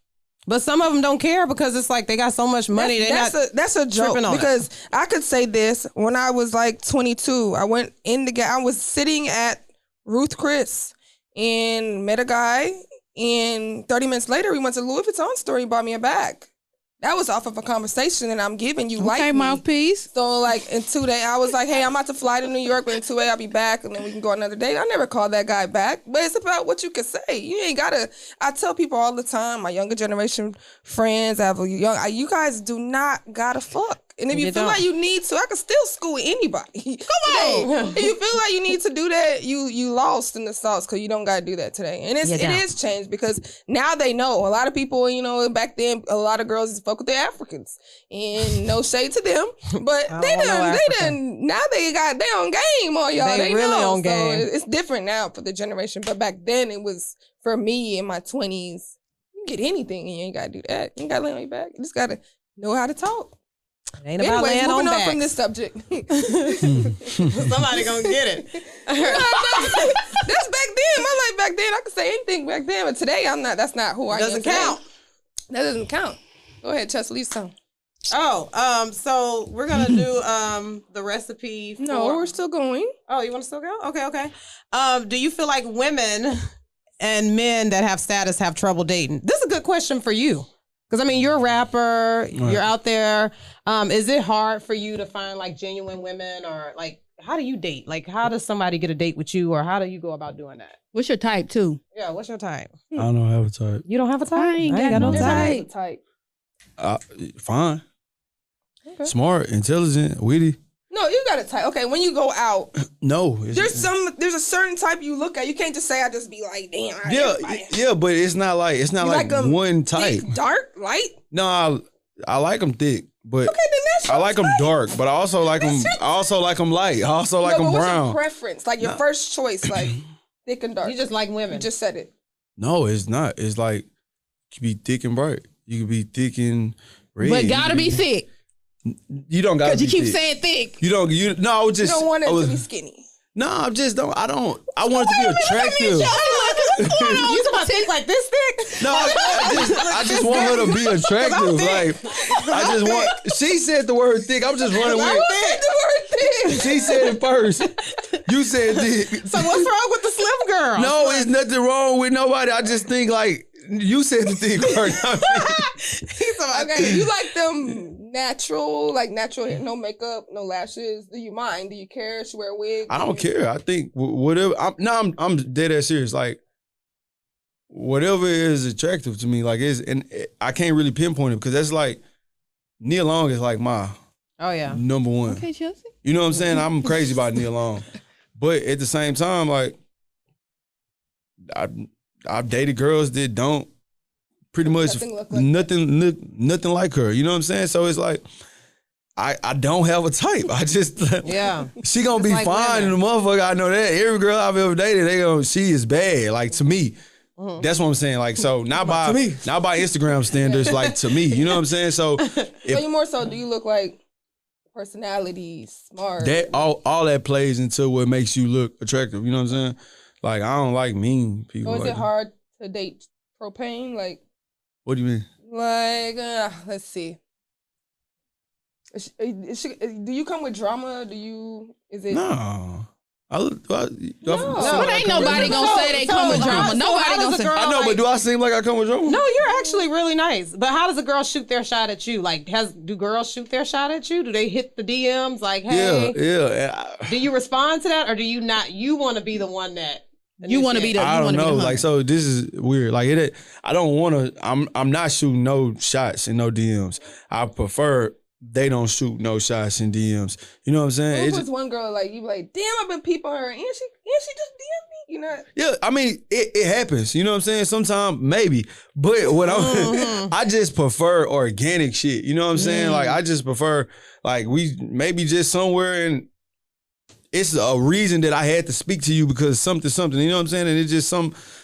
But some of them don't care because it's like they got so much money. That's a joke because I could say this. When I was like 22, I went in I was sitting at Ruth Chris and met a guy. And 30 minutes later, we went to Louis Vuitton store. He bought me a bag. That was off of a conversation that I'm giving you. Okay, mouthpiece. So like in 2 days, I was like, hey, I'm about to fly to New York, but in 2 days I'll be back, and then we can go another day. I never called that guy back, but it's about what you can say. You ain't gotta. I tell people all the time, my younger generation friends, you guys do not gotta fuck. And if you feel like you need to, I can still school anybody. Come on. If you feel like you need to do that, you lost in the sauce because you don't got to do that today. And it is changed because now they know. A lot of people, back then, a lot of girls fuck with their Africans. And no shade to them, but they done. Now they got their own game on y'all. They really know. On game. So it's different now for the generation. But back then, it was, for me in my 20s, you can get anything and you ain't got to do that. You ain't got to lay on your back. You just got to know how to talk. Ain't about laying moving on from this subject. Somebody gonna get it. That's back then. My life back then, I could say anything back then, but today I'm not. That's not who I am. Doesn't count. That doesn't count. Go ahead, Chesley. So we're gonna do the recipe. No, we're still going. Oh, you want to still go? Okay. Do you feel like women and men that have status have trouble dating? This is a good question for you. Because, you're a rapper, you're out there. Is it hard for you to find, like, genuine women? Or, like, how do you date? Like, how does somebody get a date with you? Or how do you go about doing that? What's your type, too? Yeah, what's your type? I don't have a type. You don't have a type? I ain't got no type. Fine. Okay. Smart, intelligent, witty. No, you got a type. Okay, when you go out, no, there's a certain type you look at. You can't just say I just be like, damn. Yeah, but it's not like one type. Thick, dark, light. No, I like them thick, but okay, then that's I like them dark. But I also like them. I also like them light. I also like them brown. What's your preference? Like your first choice, like thick and dark. You just like women. You just said it. No, it's not. It's like you can be thick and bright. You can be thick and red. But gotta be thick. You don't gotta be thick. Because you keep thick. saying thick. You don't want it to be skinny. No, I want it to be attractive. You talking about thick like this thick? No, I just want her to be attractive. Like, I just want. She said the word thick. I'm just running with it. I said the word thick. She said it first. You said thick. So what's wrong with the slim girl? No, it's nothing wrong with nobody. I just think like you said the thick word. Okay, you like them natural hair, no makeup, no lashes. Do you mind? Do you care? She wear a wig? I don't care. I think whatever. I'm dead ass serious. Like whatever is attractive to me, like I can't really pinpoint it because that's like Nia Long is like my number one. Okay, Chelsea. You know what I'm saying? I'm crazy about Nia Long, but at the same time, like I've dated girls that don't pretty much nothing like her. You know what I'm saying? So it's like I don't have a type. I just she gonna be like fine in the motherfucker. I know that every girl I've ever dated, she is bad. Like to me. Mm-hmm. That's what I'm saying. Like so, not by Instagram standards. Like to me, you know what I'm saying. So, you more so, do you look like personality, smart? That all that plays into what makes you look attractive. You know what I'm saying? Like I don't like mean people. So is it hard to date Propain? Like, what do you mean? Like, let's see. Do you come with drama? Is it? No. But ain't nobody gonna say they come with drama. Nobody gonna say. I know, but do I seem like I come with drama? No, you're actually really nice. But how does a girl shoot their shot at you? Like, do girls shoot their shot at you? Do they hit the DMs like, hey? Yeah. Do you respond to that, or do you not? You want to be the one that You want to be the. I don't know. Like, so this is weird. Like, I don't want to. I'm not shooting no shots and no DMs. I prefer they don't shoot no shots in DMs. You know what I'm saying? What was one girl like you be like, damn, I've been peeping her and she just DM'd me, you know? Yeah, I mean, it happens. You know what I'm saying? Sometimes maybe. But what I just prefer organic shit. You know what I'm saying? Like, I just prefer, like, we maybe just somewhere and it's a reason that I had to speak to you because something, you know what I'm saying? And it's just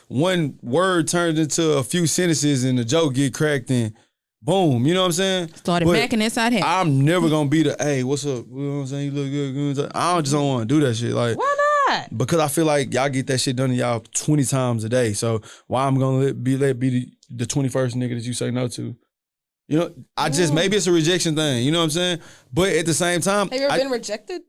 one word turns into a few sentences and the joke get cracked and boom, you know what I'm saying? Started backing inside him. I'm never gonna be the, hey, what's up? You know what I'm saying? You look good. I just don't want to do that shit. Like, why not? Because I feel like y'all get that shit done to y'all 20 times a day. So why I'm gonna let be the 21st nigga that you say no to? You know, maybe it's a rejection thing. You know what I'm saying? But at the same time, have you ever been rejected?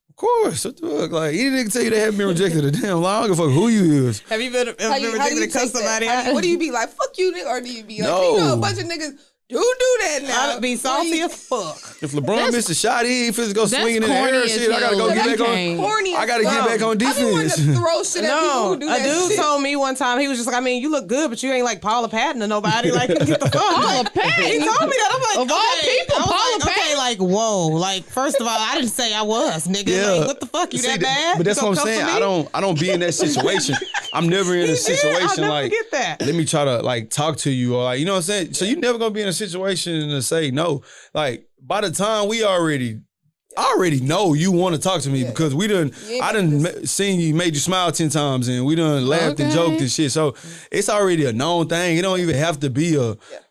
Of course. What the fuck? Like, any nigga tell you they haven't been rejected a damn long. I don't give a fuck who you is. Have you been rejected to cuss somebody out? What do you be like, fuck you, nigga? Or do you be like, No. you know, a bunch of niggas do that now? I'd be salty as fuck. If LeBron missed a shot, he ain't finna go swinging in the air and shit. I gotta go get back on. Corny I gotta get back on I be wanting defense. to throw shit at people who do that a dude shit. told me one time, he was just like, I mean, you look good, but you ain't like Paula Patton or nobody. Like, get the fuck. Paula Like, Patton? He told me that. I'm like, Of all okay. people, I was Paula like, okay, Patton? like, whoa. Like, first of all, I didn't say I was, nigga. Yeah. Like, what the fuck? You See, that bad? But that's You what I'm gonna saying. come for me? I don't be in that situation. I'm never in a I'll situation never like, forget that. let me try to like talk to you or like, you know what I'm saying? So you never gonna be in a situation to say no. Like, by the time I already know you want to talk to me because I done seen you, made you smile 10 times and we done laughed and joked and shit. So it's already a known thing. It don't even have to be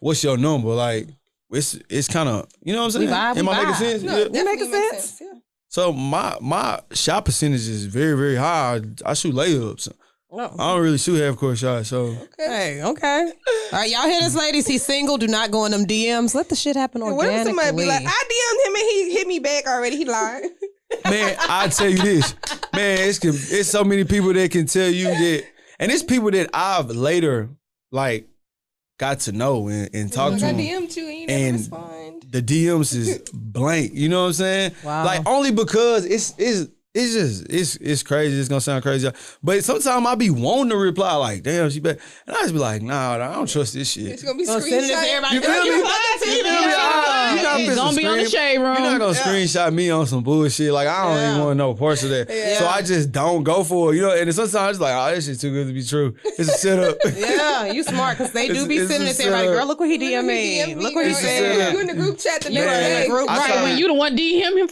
what's your number? Like, it's kind of, you know what I'm saying? Am I making sense? No, You definitely making makes sense? Yeah. So my shot percentage is very, very high. I shoot layups. No. I don't really shoot half-court shots, so. Hey, okay. All right, y'all hear this, ladies? He's single. Do not go in them DMs. Let the shit happen organically. What if somebody be like, I DM'd him and he hit me back already? He lied. Man, I tell you this. Man, it's so many people that can tell you that. And it's people that I've later, like, got to know and talk to I them. DM'd you and you never respond. The DMs is blank. You know what I'm saying? Wow. Like, only because it's crazy. It's gonna sound crazy. But sometimes I be wanting to reply like, damn, she bad. And I just be like, nah, I don't trust this shit. It's gonna be Send it to screenshot. everybody. You feel me? You feel me? He's gonna be on the shade room. You're not gonna screenshot me on some bullshit. Like, I don't even want to know parts of that. Yeah. So I just don't go for it. You know, and sometimes it's like, oh, this shit's too good to be true. It's a setup. Yeah, you smart because they do be It's sending it a to everybody. setup. Girl, look what he DM'd me. Look what he It's a said. setup. You in the group chat the Man, next day. group, I right, try- When you the one DM him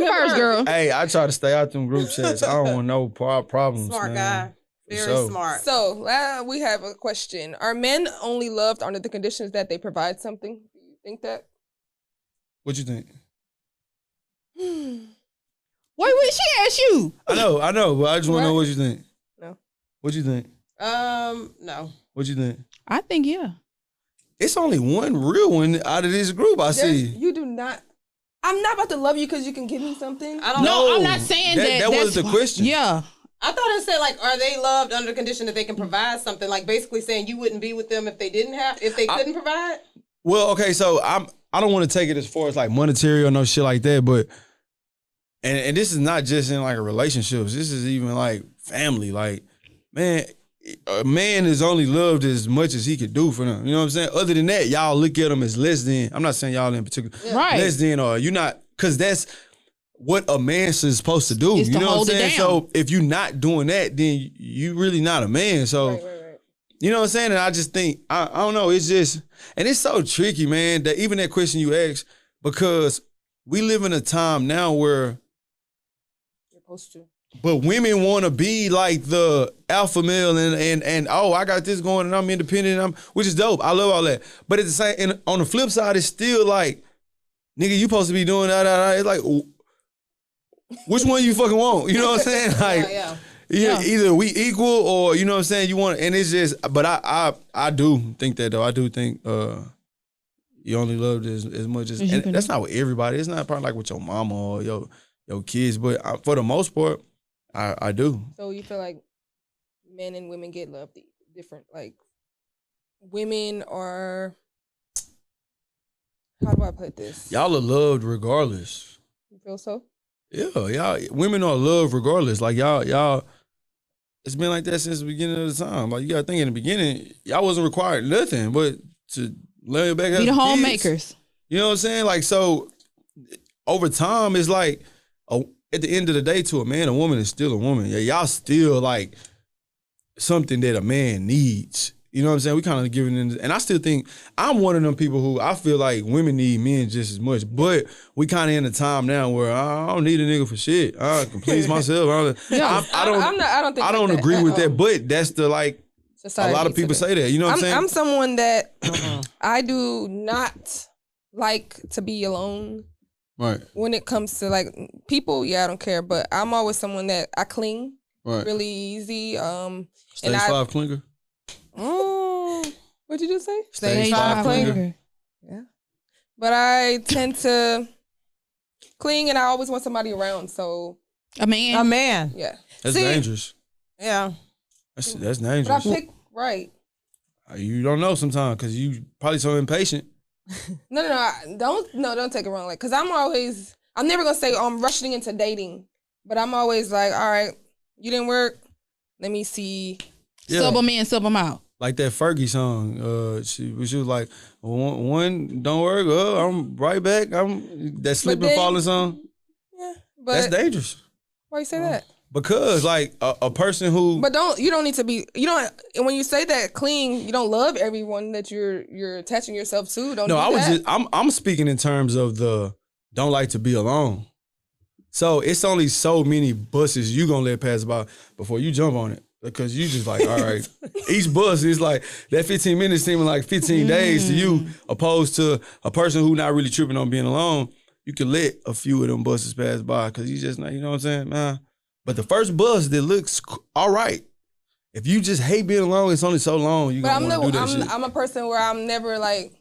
first, girl. Hey, I try to stay out them group chats. I don't want no problems. Smart man. guy. Very So- smart. So we have a question. Are men only loved under the conditions that they provide something? Do you think that? What you think? Wait, she asked you. I know, but I just want to know what you think. No. What you think? No. What you think? I think yeah. It's only one real one out of this group I see. You do not. I'm not about to love you because you can give me something. I don't No, know. I'm not saying that. That was that's- the question. Yeah. I thought it said like, are they loved under the condition that they can provide something? Like basically saying you wouldn't be with them if they couldn't provide. Well, okay, so I don't want to take it as far as like monetary or no shit like that, but and this is not just in like relationships. This is even like family. Like, man, a man is only loved as much as he could do for them. You know what I'm saying? Other than that, y'all look at them as less than. I'm not saying y'all in particular. Right. Less than or you're not, because that's what a man's supposed to do. Is You to know what I'm hold it saying? down. So if you're not doing that, then you really not a man. So. Right. You know what I'm saying? And I just think, I don't know, it's just, and it's so tricky, man, that even that question you asked, because we live in a time now where, You're supposed to. but women want to be like the alpha male and oh, I got this going and I'm independent, which is dope. I love all that. But at the same, and on the flip side, it's still like, nigga, you supposed to be doing that. It's like, which one you fucking want? You know what I'm saying? Like, Yeah. Yeah, either we equal or you know what I'm saying, you want, and it's just, but I do think that though. I do think you only loved as much as, and that's not with everybody. It's not probably like with your mama or your kids, but for the most part, I do. So you feel like men and women get love different? Like women are, how do I put this? Y'all are loved regardless. You feel so? Yeah, y'all. Women are loved regardless. Like y'all. It's been like that since the beginning of the time. Like you gotta think in the beginning, y'all wasn't required nothing but to lay your back. Be the homemakers. You know what I'm saying? Like so, over time, it's like at the end of the day, to a man, a woman is still a woman. Yeah, y'all still like something that a man needs. You know what I'm saying? We kind of giving in, and I still think I'm one of them people who I feel like women need men just as much. But we kind of in a time now where I don't need a nigga for shit. I can please myself. I don't agree with that. But that's the like society a lot of people say that. You know what I'm saying? I'm someone that I do not like to be alone. Right. When it comes to like people, I don't care. But I'm always someone that I cling really easy. Stage 5 clinger. What'd you just say? Stage 5 clinger. Yeah. But I tend to cling and I always want somebody around. So a man. Yeah. That's dangerous. Yeah. That's dangerous. But I pick right. You don't know sometimes because you probably so impatient. No, don't take it wrong. Like, cause I'm never gonna say, I'm rushing into dating, but I'm always like, all right, you didn't work. Let me see. Yeah. Sub them in, sub them out. Like that Fergie song. She was like, one don't work. I'm right back. That slip and falling song. Yeah, but that's dangerous. Why you say that? Because like a person who. But you don't need to be. You don't. And when you say that cling, you don't love everyone that you're attaching yourself to. Don't. No, I was just. I'm speaking in terms of the don't like to be alone. So it's only so many buses you gonna let pass by before you jump on it. Because you just like, all right, each bus is like, that 15 minutes seeming like 15 days to you, opposed to a person who not really tripping on being alone. You can let a few of them buses pass by because you just not, you know what I'm saying? Nah. But the first bus that looks all right, if you just hate being alone, it's only so long you gonna want to do that shit. I'm a person where I'm never like,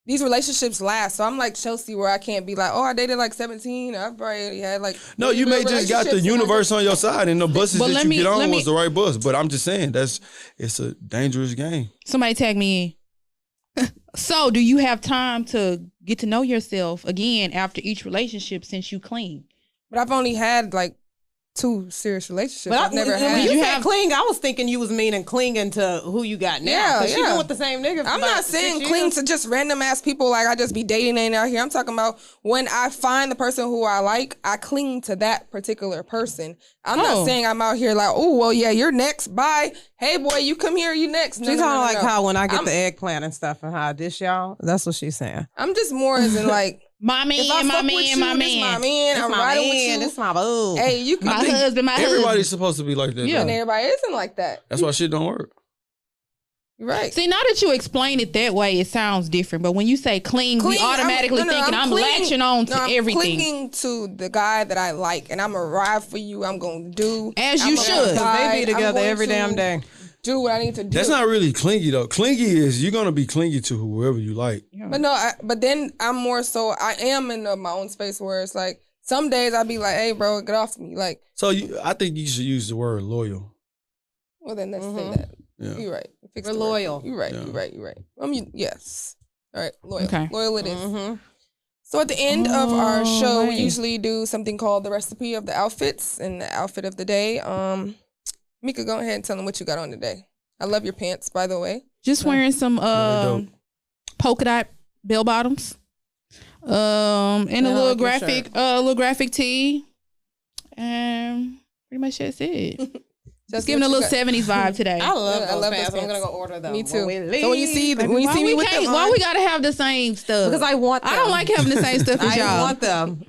these relationships last. So I'm like Chelsea where I can't be like, oh, I dated like 17. I've already had like. No, you may just got the universe on your side and the buses that you get on was the right bus. But I'm just saying, it's a dangerous game. Somebody tag me in. So do you have time to get to know yourself again after each relationship since you clean? But I've only had like 2 serious relationships. But I've never had. When you said cling, I was thinking you was meaning clinging to who you got now. Yeah. She been with the same nigga. I'm not saying cling to just random ass people like I just be dating ain't out here. I'm talking about when I find the person who I like, I cling to that particular person. I'm not saying I'm out here like, oh, well, yeah, you're next. Bye. Hey, boy, you come here. You next. She's kind of like how when I get the eggplant and stuff and how I dish y'all. That's what she's saying. I'm just more as in like. My man. I'm riding with you. This my boo. Hey, you can my husband. Everybody's supposed to be like that. Yeah, and everybody isn't like that. That's why shit don't work. Right. See, now that you explain it that way, it sounds different. But when you say cling we automatically thinking I'm latching on to everything. I'm clinging to the guy that I like, and I'm gonna ride for you. I'm gonna do as you should. They be together every damn day. Do what I need to do. That's not really clingy though. Clingy is you're gonna be clingy to whoever you like. Yeah. But no, but then I'm more so I am in my own space where it's like some days I'll be like, hey bro, get off me. Like so I think you should use the word loyal. Well then let's say that. Yeah. You're right. We're loyal. You're right. Yeah. You're right. I mean, yes. All right, loyal. Okay. Loyal it is. So at the end of our show, we usually do something called the recipe of the outfits and the outfit of the day. Mika, go ahead and tell them what you got on today. I love your pants, by the way. Just wearing some polka dot bell bottoms, and a little graphic tee, and pretty much that's it. Just giving a little 70s vibe today. I love those pants. I'm gonna go order them. Me too. So when you see me with them, why we gotta have the same stuff? Because I want them. I don't like having the same stuff as y'all. I want them.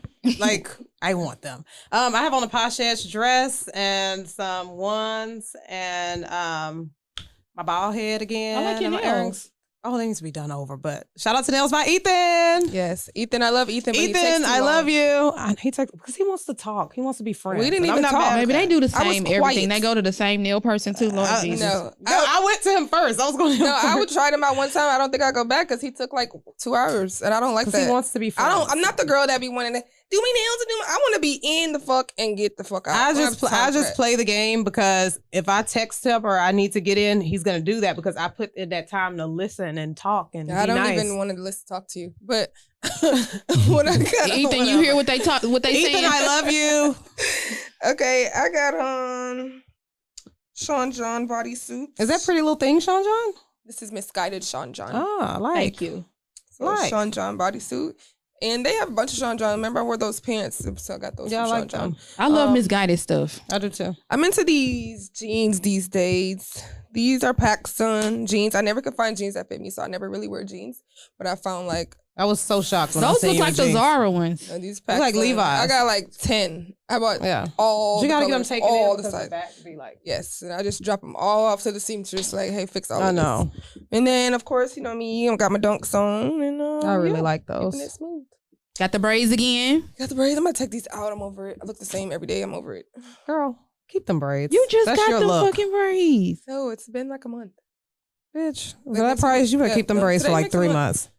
I want them. I have on a posh-ass dress and some ones and my bald head again. I like your nails. Oh, they need to be done over. But shout out to Nails by Ethan. Yes, Ethan. I love Ethan. Ethan, I love you. He texts because he wants to talk. He wants to be friends. We didn't even talk. Maybe they do the same everything. They go to the same nail person too. Lord Jesus. No, I went to him first. I was going. I would try him out one time. I don't think I go back because he took like 2 hours, and I don't like that. He wants to be friends. I'm not the girl that be wanting to. do my nails and I want to be in the fuck and get the fuck out. I just play the game because if I text him or I need to get in, he's gonna do that because I put in that time to listen and talk and I don't nice. even want to talk to you, but what I got, Ethan, you hear what they talk? What they saying? Ethan, I love you. Okay, I got on Sean John bodysuit. Is that Pretty Little Thing, Sean John? This is Misguided Sean John. Oh, I like. Thank you. So Sean John bodysuit. And they have a bunch of Sean John. Remember, I wore those pants, so I got those from Sean John. I love misguided stuff. I do too. I'm into these jeans these days. These are PacSun jeans. I never could find jeans that fit me, so I never really wear jeans. But I found like I was so shocked when those I seen look like the jeans. Zara ones. these Look like PacSun. Levi's. I got like 10. I bought You all. The gotta get them colors, taken all in the because the sizes. back be like. Yes, and I just drop them all off to the seamstress. Like, hey, fix all. I of know. this. And then of course, you know me. I got my dunks on, and I really like keeping it those. smooth. Got the braids again. Got the braids. I'm gonna take these out. I'm over it. I look the same every day. I'm over it. Girl, keep them braids. You just That's got your the look. fucking braids. So it's been like a month. Bitch. For Like, that next price, week- you better yeah, keep them no, braids for today like next 3 month. months.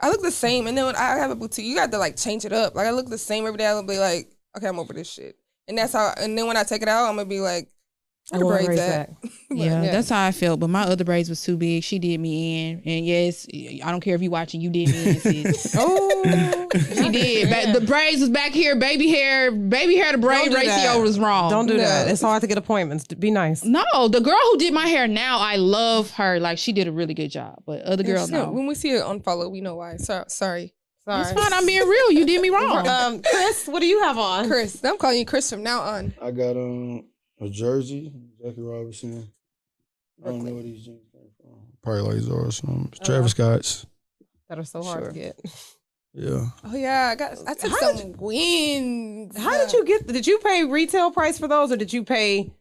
I look the same, and then when I have a boutique, you got to like change it up. Like I look the same every day. I'll be like, okay, I'm over this shit, and that's how. And then when I take it out, I'm gonna be like, where the want braids braids at? But, Yeah, that's how I felt. But my other braids was too big. She did me in, and yes, I don't care if you watching. You did me in, sis. Oh, She did. The braids was back here. Baby hair. The braid Don't do ratio that. was wrong. don't do No. that. It's hard to get appointments. Be nice. No, the girl who did my hair now, I love her. Like she did a really good job. But other girl, no. When we see it unfollow, we know why. Sorry. It's fine. I'm being real. You did me wrong. Chris, what do you have on? Chris. I'm calling you Chris from now on. I got a jersey, Jackie Robinson. I don't know where these jeans came from. Probably like Zara or something. Travis Scott's. That are so hard Sure. to get. Yeah. Oh yeah, I took some wins. How did you get? Did you pay retail price for those, or did you pay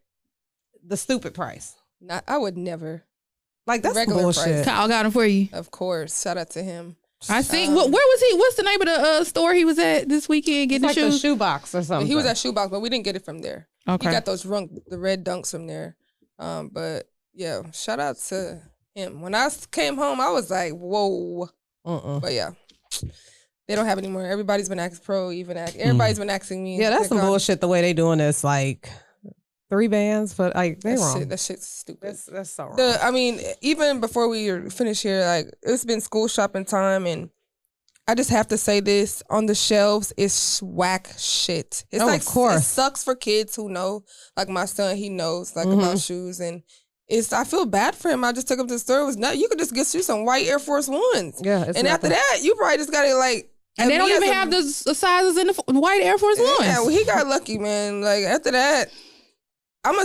the stupid price? I would never. Like that's Regular bullshit. price. Kyle got them for you. Of course. Shout out to him. I see. Where was he? What's the name of the store he was at this weekend getting It's the like the shoes? shoebox or something. He was at Shoebox, but we didn't get it from there. Okay. He got those the red dunks from there. But yeah, shout out to him. When I came home, I was like, whoa. But yeah, they don't have it anymore. Everybody's been asking everybody's been asking me. Yeah, that's some bullshit. The way they doing this, like 3 bands, but like they wrong. That shit's stupid. That's so wrong. I mean, even before we finish here, like it's been school shopping time, and I just have to say this: on the shelves is whack shit. It's of course. It sucks for kids who know. Like my son, he knows like about shoes, and I feel bad for him. I just took him to the store. It was not. You could just get you some white Air Force Ones. Yeah, it's and after that, you probably just got to like. And they don't even have the sizes in the white Air Force Ones. Yeah, well, he got lucky, man. Like after that. I'm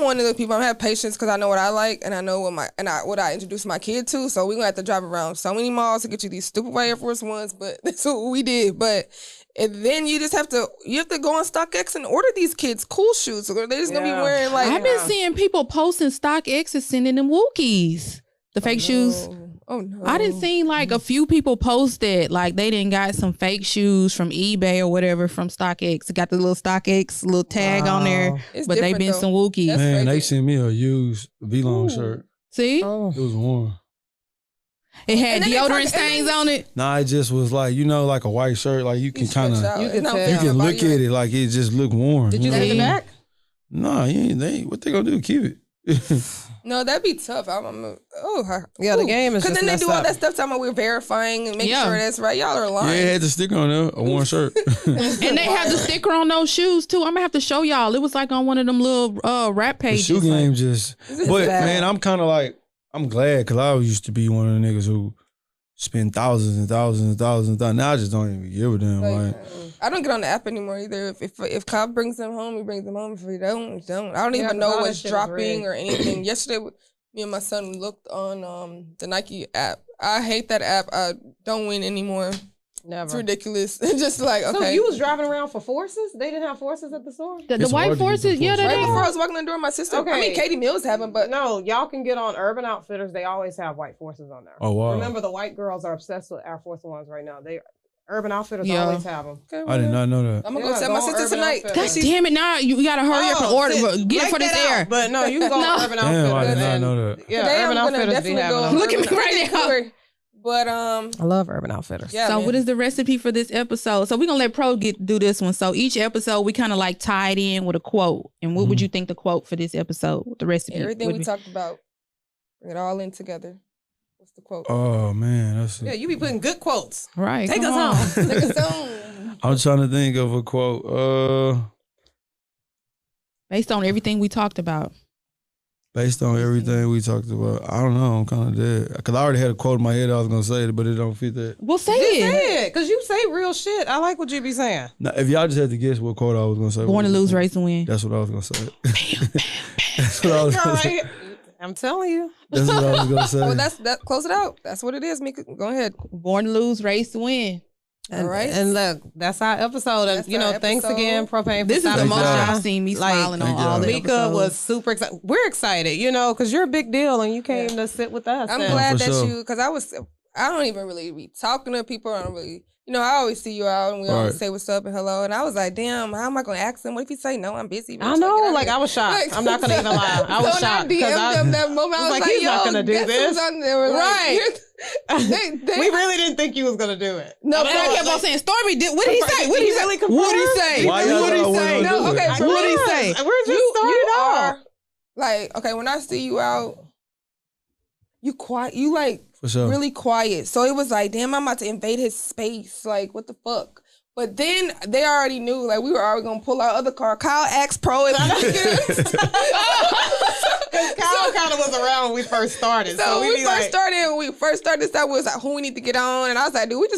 one of the people. I have patience because I know what I like and I know what I introduce my kid to. So we're gonna have to drive around so many malls to get you these stupid white Air Force Ones. But that's what we did. But and then you have to go on StockX and order these kids cool shoes. So they're just gonna be wearing like. I've been seeing people posting StockX and sending them Wookiees, the fake shoes. Oh no! I didn't see like a few people posted like they didn't got some fake shoes from eBay or whatever from StockX. It got the little StockX little tag on there, It's but they different, been though. some Wookiees. That's Man, they crazy. sent me a used V-long shirt. See, It was warm. it had And then they deodorant talk- stains on it. Nah, it just was like, like a white shirt. Like you can kind of, You can tell. you can look at it like it just look warm. Did you know? take it back? Nah, what they gonna do? Keep it. No, that'd be tough. Yeah, the game is because just then they messed do all up. that stuff. Talking about we're verifying and making Yeah. sure that's right. Y'all are Yeah, lying. it had the sticker on there, a worn shirt. And they have the sticker on those shoes too. I'm gonna have to show y'all. It was like on one of them little rap The pages. shoe game just. But bad. man, I'm kind of like, I'm glad because I used to be one of the niggas who spend thousands and thousands and thousands and thousands. Now I just don't even give a damn. Like, I don't get on the app anymore either. If Cobb brings them home, he brings them home. If he don't. I don't Yeah, even 'cause know all that what's shit is dropping rigged. or anything. Yesterday, me and my son looked on the Nike app. I hate that app. I don't win anymore. It's Never. ridiculous. It's just like, okay. So you was driving around for Forces? They didn't have Forces at the store? The It's white hard to get forces, the yeah, Forces. they Right ain't. before I was walking in the door, my sister. Okay. I mean, Katie Mills have them, but No, y'all can get on Urban Outfitters. They always have white Forces on there. oh wow, Remember, the white girls are obsessed with Air Force Ones right now. Urban Outfitters Yeah. always have them. okay, I did not know that. I'm gonna Yeah, go tell go my on sister Urban tonight. Outfitters. God damn it! Now you gotta hurry up and order. Get it for this air. But no, you can go on Urban Damn, I Outfitters. did not and- know that. Yeah, Today Urban I'm gonna Outfitters be definitely having go. them. Look at me Urban right now. Outfitters. But I love Urban Outfitters. yeah. So man. what is the recipe for this episode? So we're gonna let Pro do this one. So each episode we kind of like tie it in with a quote. And what would you think the quote for this episode? The recipe. Everything would we be? talked about, bring it all in together. What's the quote? Oh man, that's. Yeah, you be putting good quotes. Right. Take come us on. home. Take us home. I'm trying to think of a quote. Based on everything we talked about. Based on everything we talked about, I don't know. I'm kind of dead because I already had a quote in my head I was gonna say, but it don't fit that. Well, say Just it. say it, because you say real shit. I like what you be saying. Now, if y'all just had to guess what quote I was gonna say, Born to lose, race to win. That's what I was gonna say. That's what I was gonna say. Right. I'm telling you. That's what I was gonna say. Well, that. Close it out. That's what it is. Mika. Go ahead. Born to lose, race to win. And, All right. And look, that's our episode. And, That's you know, our thanks episode. again, Propain. For This is the stopping most by. y'all seen me Like, smiling on thank all the y'all. Mika episodes. was super excited. We're excited, you know, because you're a big deal and you came to sit with us. I'm and- glad for that sure. you, because I don't even really be talking to people. I don't really, you know, I always see you out and we always Right. say what's up and hello. And I was like, damn, how am I going to ask him? What if he say, no, I'm busy? bitch. I Like, know, get out like here. I was shocked. Like, I'm not gonna even lie. I was so shocked when I DM'd them that moment, I was like, he's yo, not gonna do guess this. who's on there? We're Right. Like, they, We really didn't think you was gonna do it. No, And I kept on saying, Stormy, what did he say? What did he say? really What did he confirmed? say? Why y'all What did thought I he wasn't say? gonna No, do okay, it? for What did he real. say? We're just started off. are like, okay, when I see you out, you quiet, you like For sure. really quiet. So it was like, damn, I'm about to invade his space. Like, what the fuck? But then they already knew, like, we were already gonna pull our other car. Kyle asked Pro if he could get Kyle kind of was around when we first started. So we when be we first started this out, we was like, who we need to get on? And I was like, dude,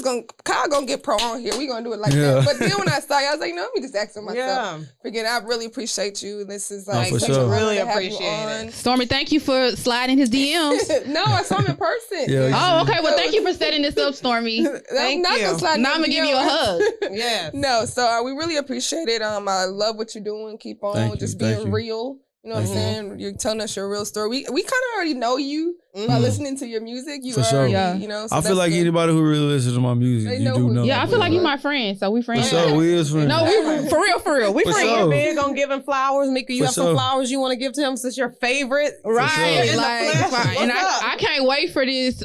Kyle gonna get Pro on here. We gonna do it like Yeah. that. But then when I saw you, I was like, no, let me just ask him myself. Yeah. Again, I really appreciate you. This is No, like for such sure. an honor Really to have you appreciate it. Stormy, thank you for sliding his DMs. No, I saw him in person. Yeah, Oh, okay. Well, thank you for setting this up, Stormy. I'm not you. gonna slide Now no I'm gonna give you a DM. hug. Yes. No, so we really appreciate it. I love what you're doing. Keep on Thank you, just thank being you. real. You know what I'm Thank saying? You're telling us your real story. We kind of already know you by Mhm. listening to your music. You For sure. already, Yeah. you know. So I feel that's like good. anybody who really listens to my music, They you know do who- know. Yeah, I feel like you Yeah. my friend, so we For friends. sure, we is friends. No, we for real. We For friends. sure. Big on giving flowers. Mika, you For have some sure. flowers you want to give to him since your favorite. Right, sure. In the like, flesh. and What's up? I can't wait for this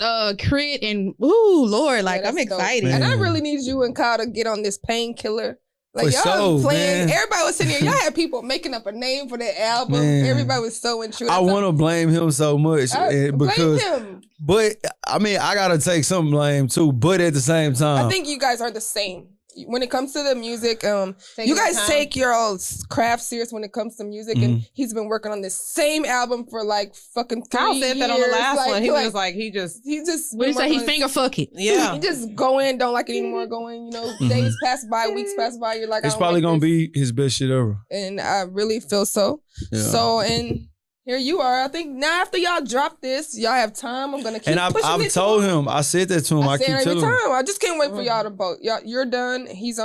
crit and ooh Lord, like Yeah, I'm that's dope. excited. And I Man. really need you and Kyle to get on this painkiller. Like For y'all sure, playing, man. everybody was sitting here. Y'all had people making up a name for their album. Man. Everybody was so into it. I want to blame him so much blame because, him. but I mean, I gotta take some blame too. But at the same time, I think you guys are the same when it comes to the music. Taking You your guys time. take your old craft serious when it comes to music, and he's been working on this same album for like fucking 3 Kyle years. said that on the last Like, one. He like, was like, he just What do you say? He finger fuck it. yeah. You just go in, don't like it anymore. Go in, you know, days pass by, weeks pass by. You're like, it's I don't probably like gonna this. be his best shit ever. And I really feel so. Yeah. So, and here you are. I think now after y'all drop this, y'all have time. I'm gonna keep And pushing I've it told to him, I said that to him. I say keep it every telling him. time. I just can't wait for y'all to vote. Y'all, you're done. He's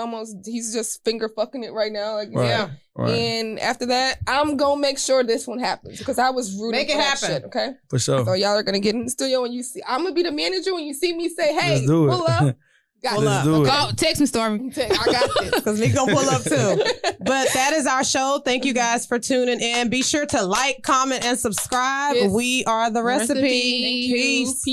just finger fucking it right now. Like, Right. yeah. Right. And after that, I'm gonna make sure this one happens because I was rooting Make it for that happen. shit, okay? For sure. So y'all are gonna get in the studio and you see. I'm gonna be the manager when you see me say, "Hey, Let's do it. pull up." Got Let's it. do it. Call, text me, Stormy. I got this. Because Nick gonna pull up too. But that is our show. Thank you guys for tuning in. Be sure to like, comment, and subscribe. Yes. We are the recipe. Recipe. Peace.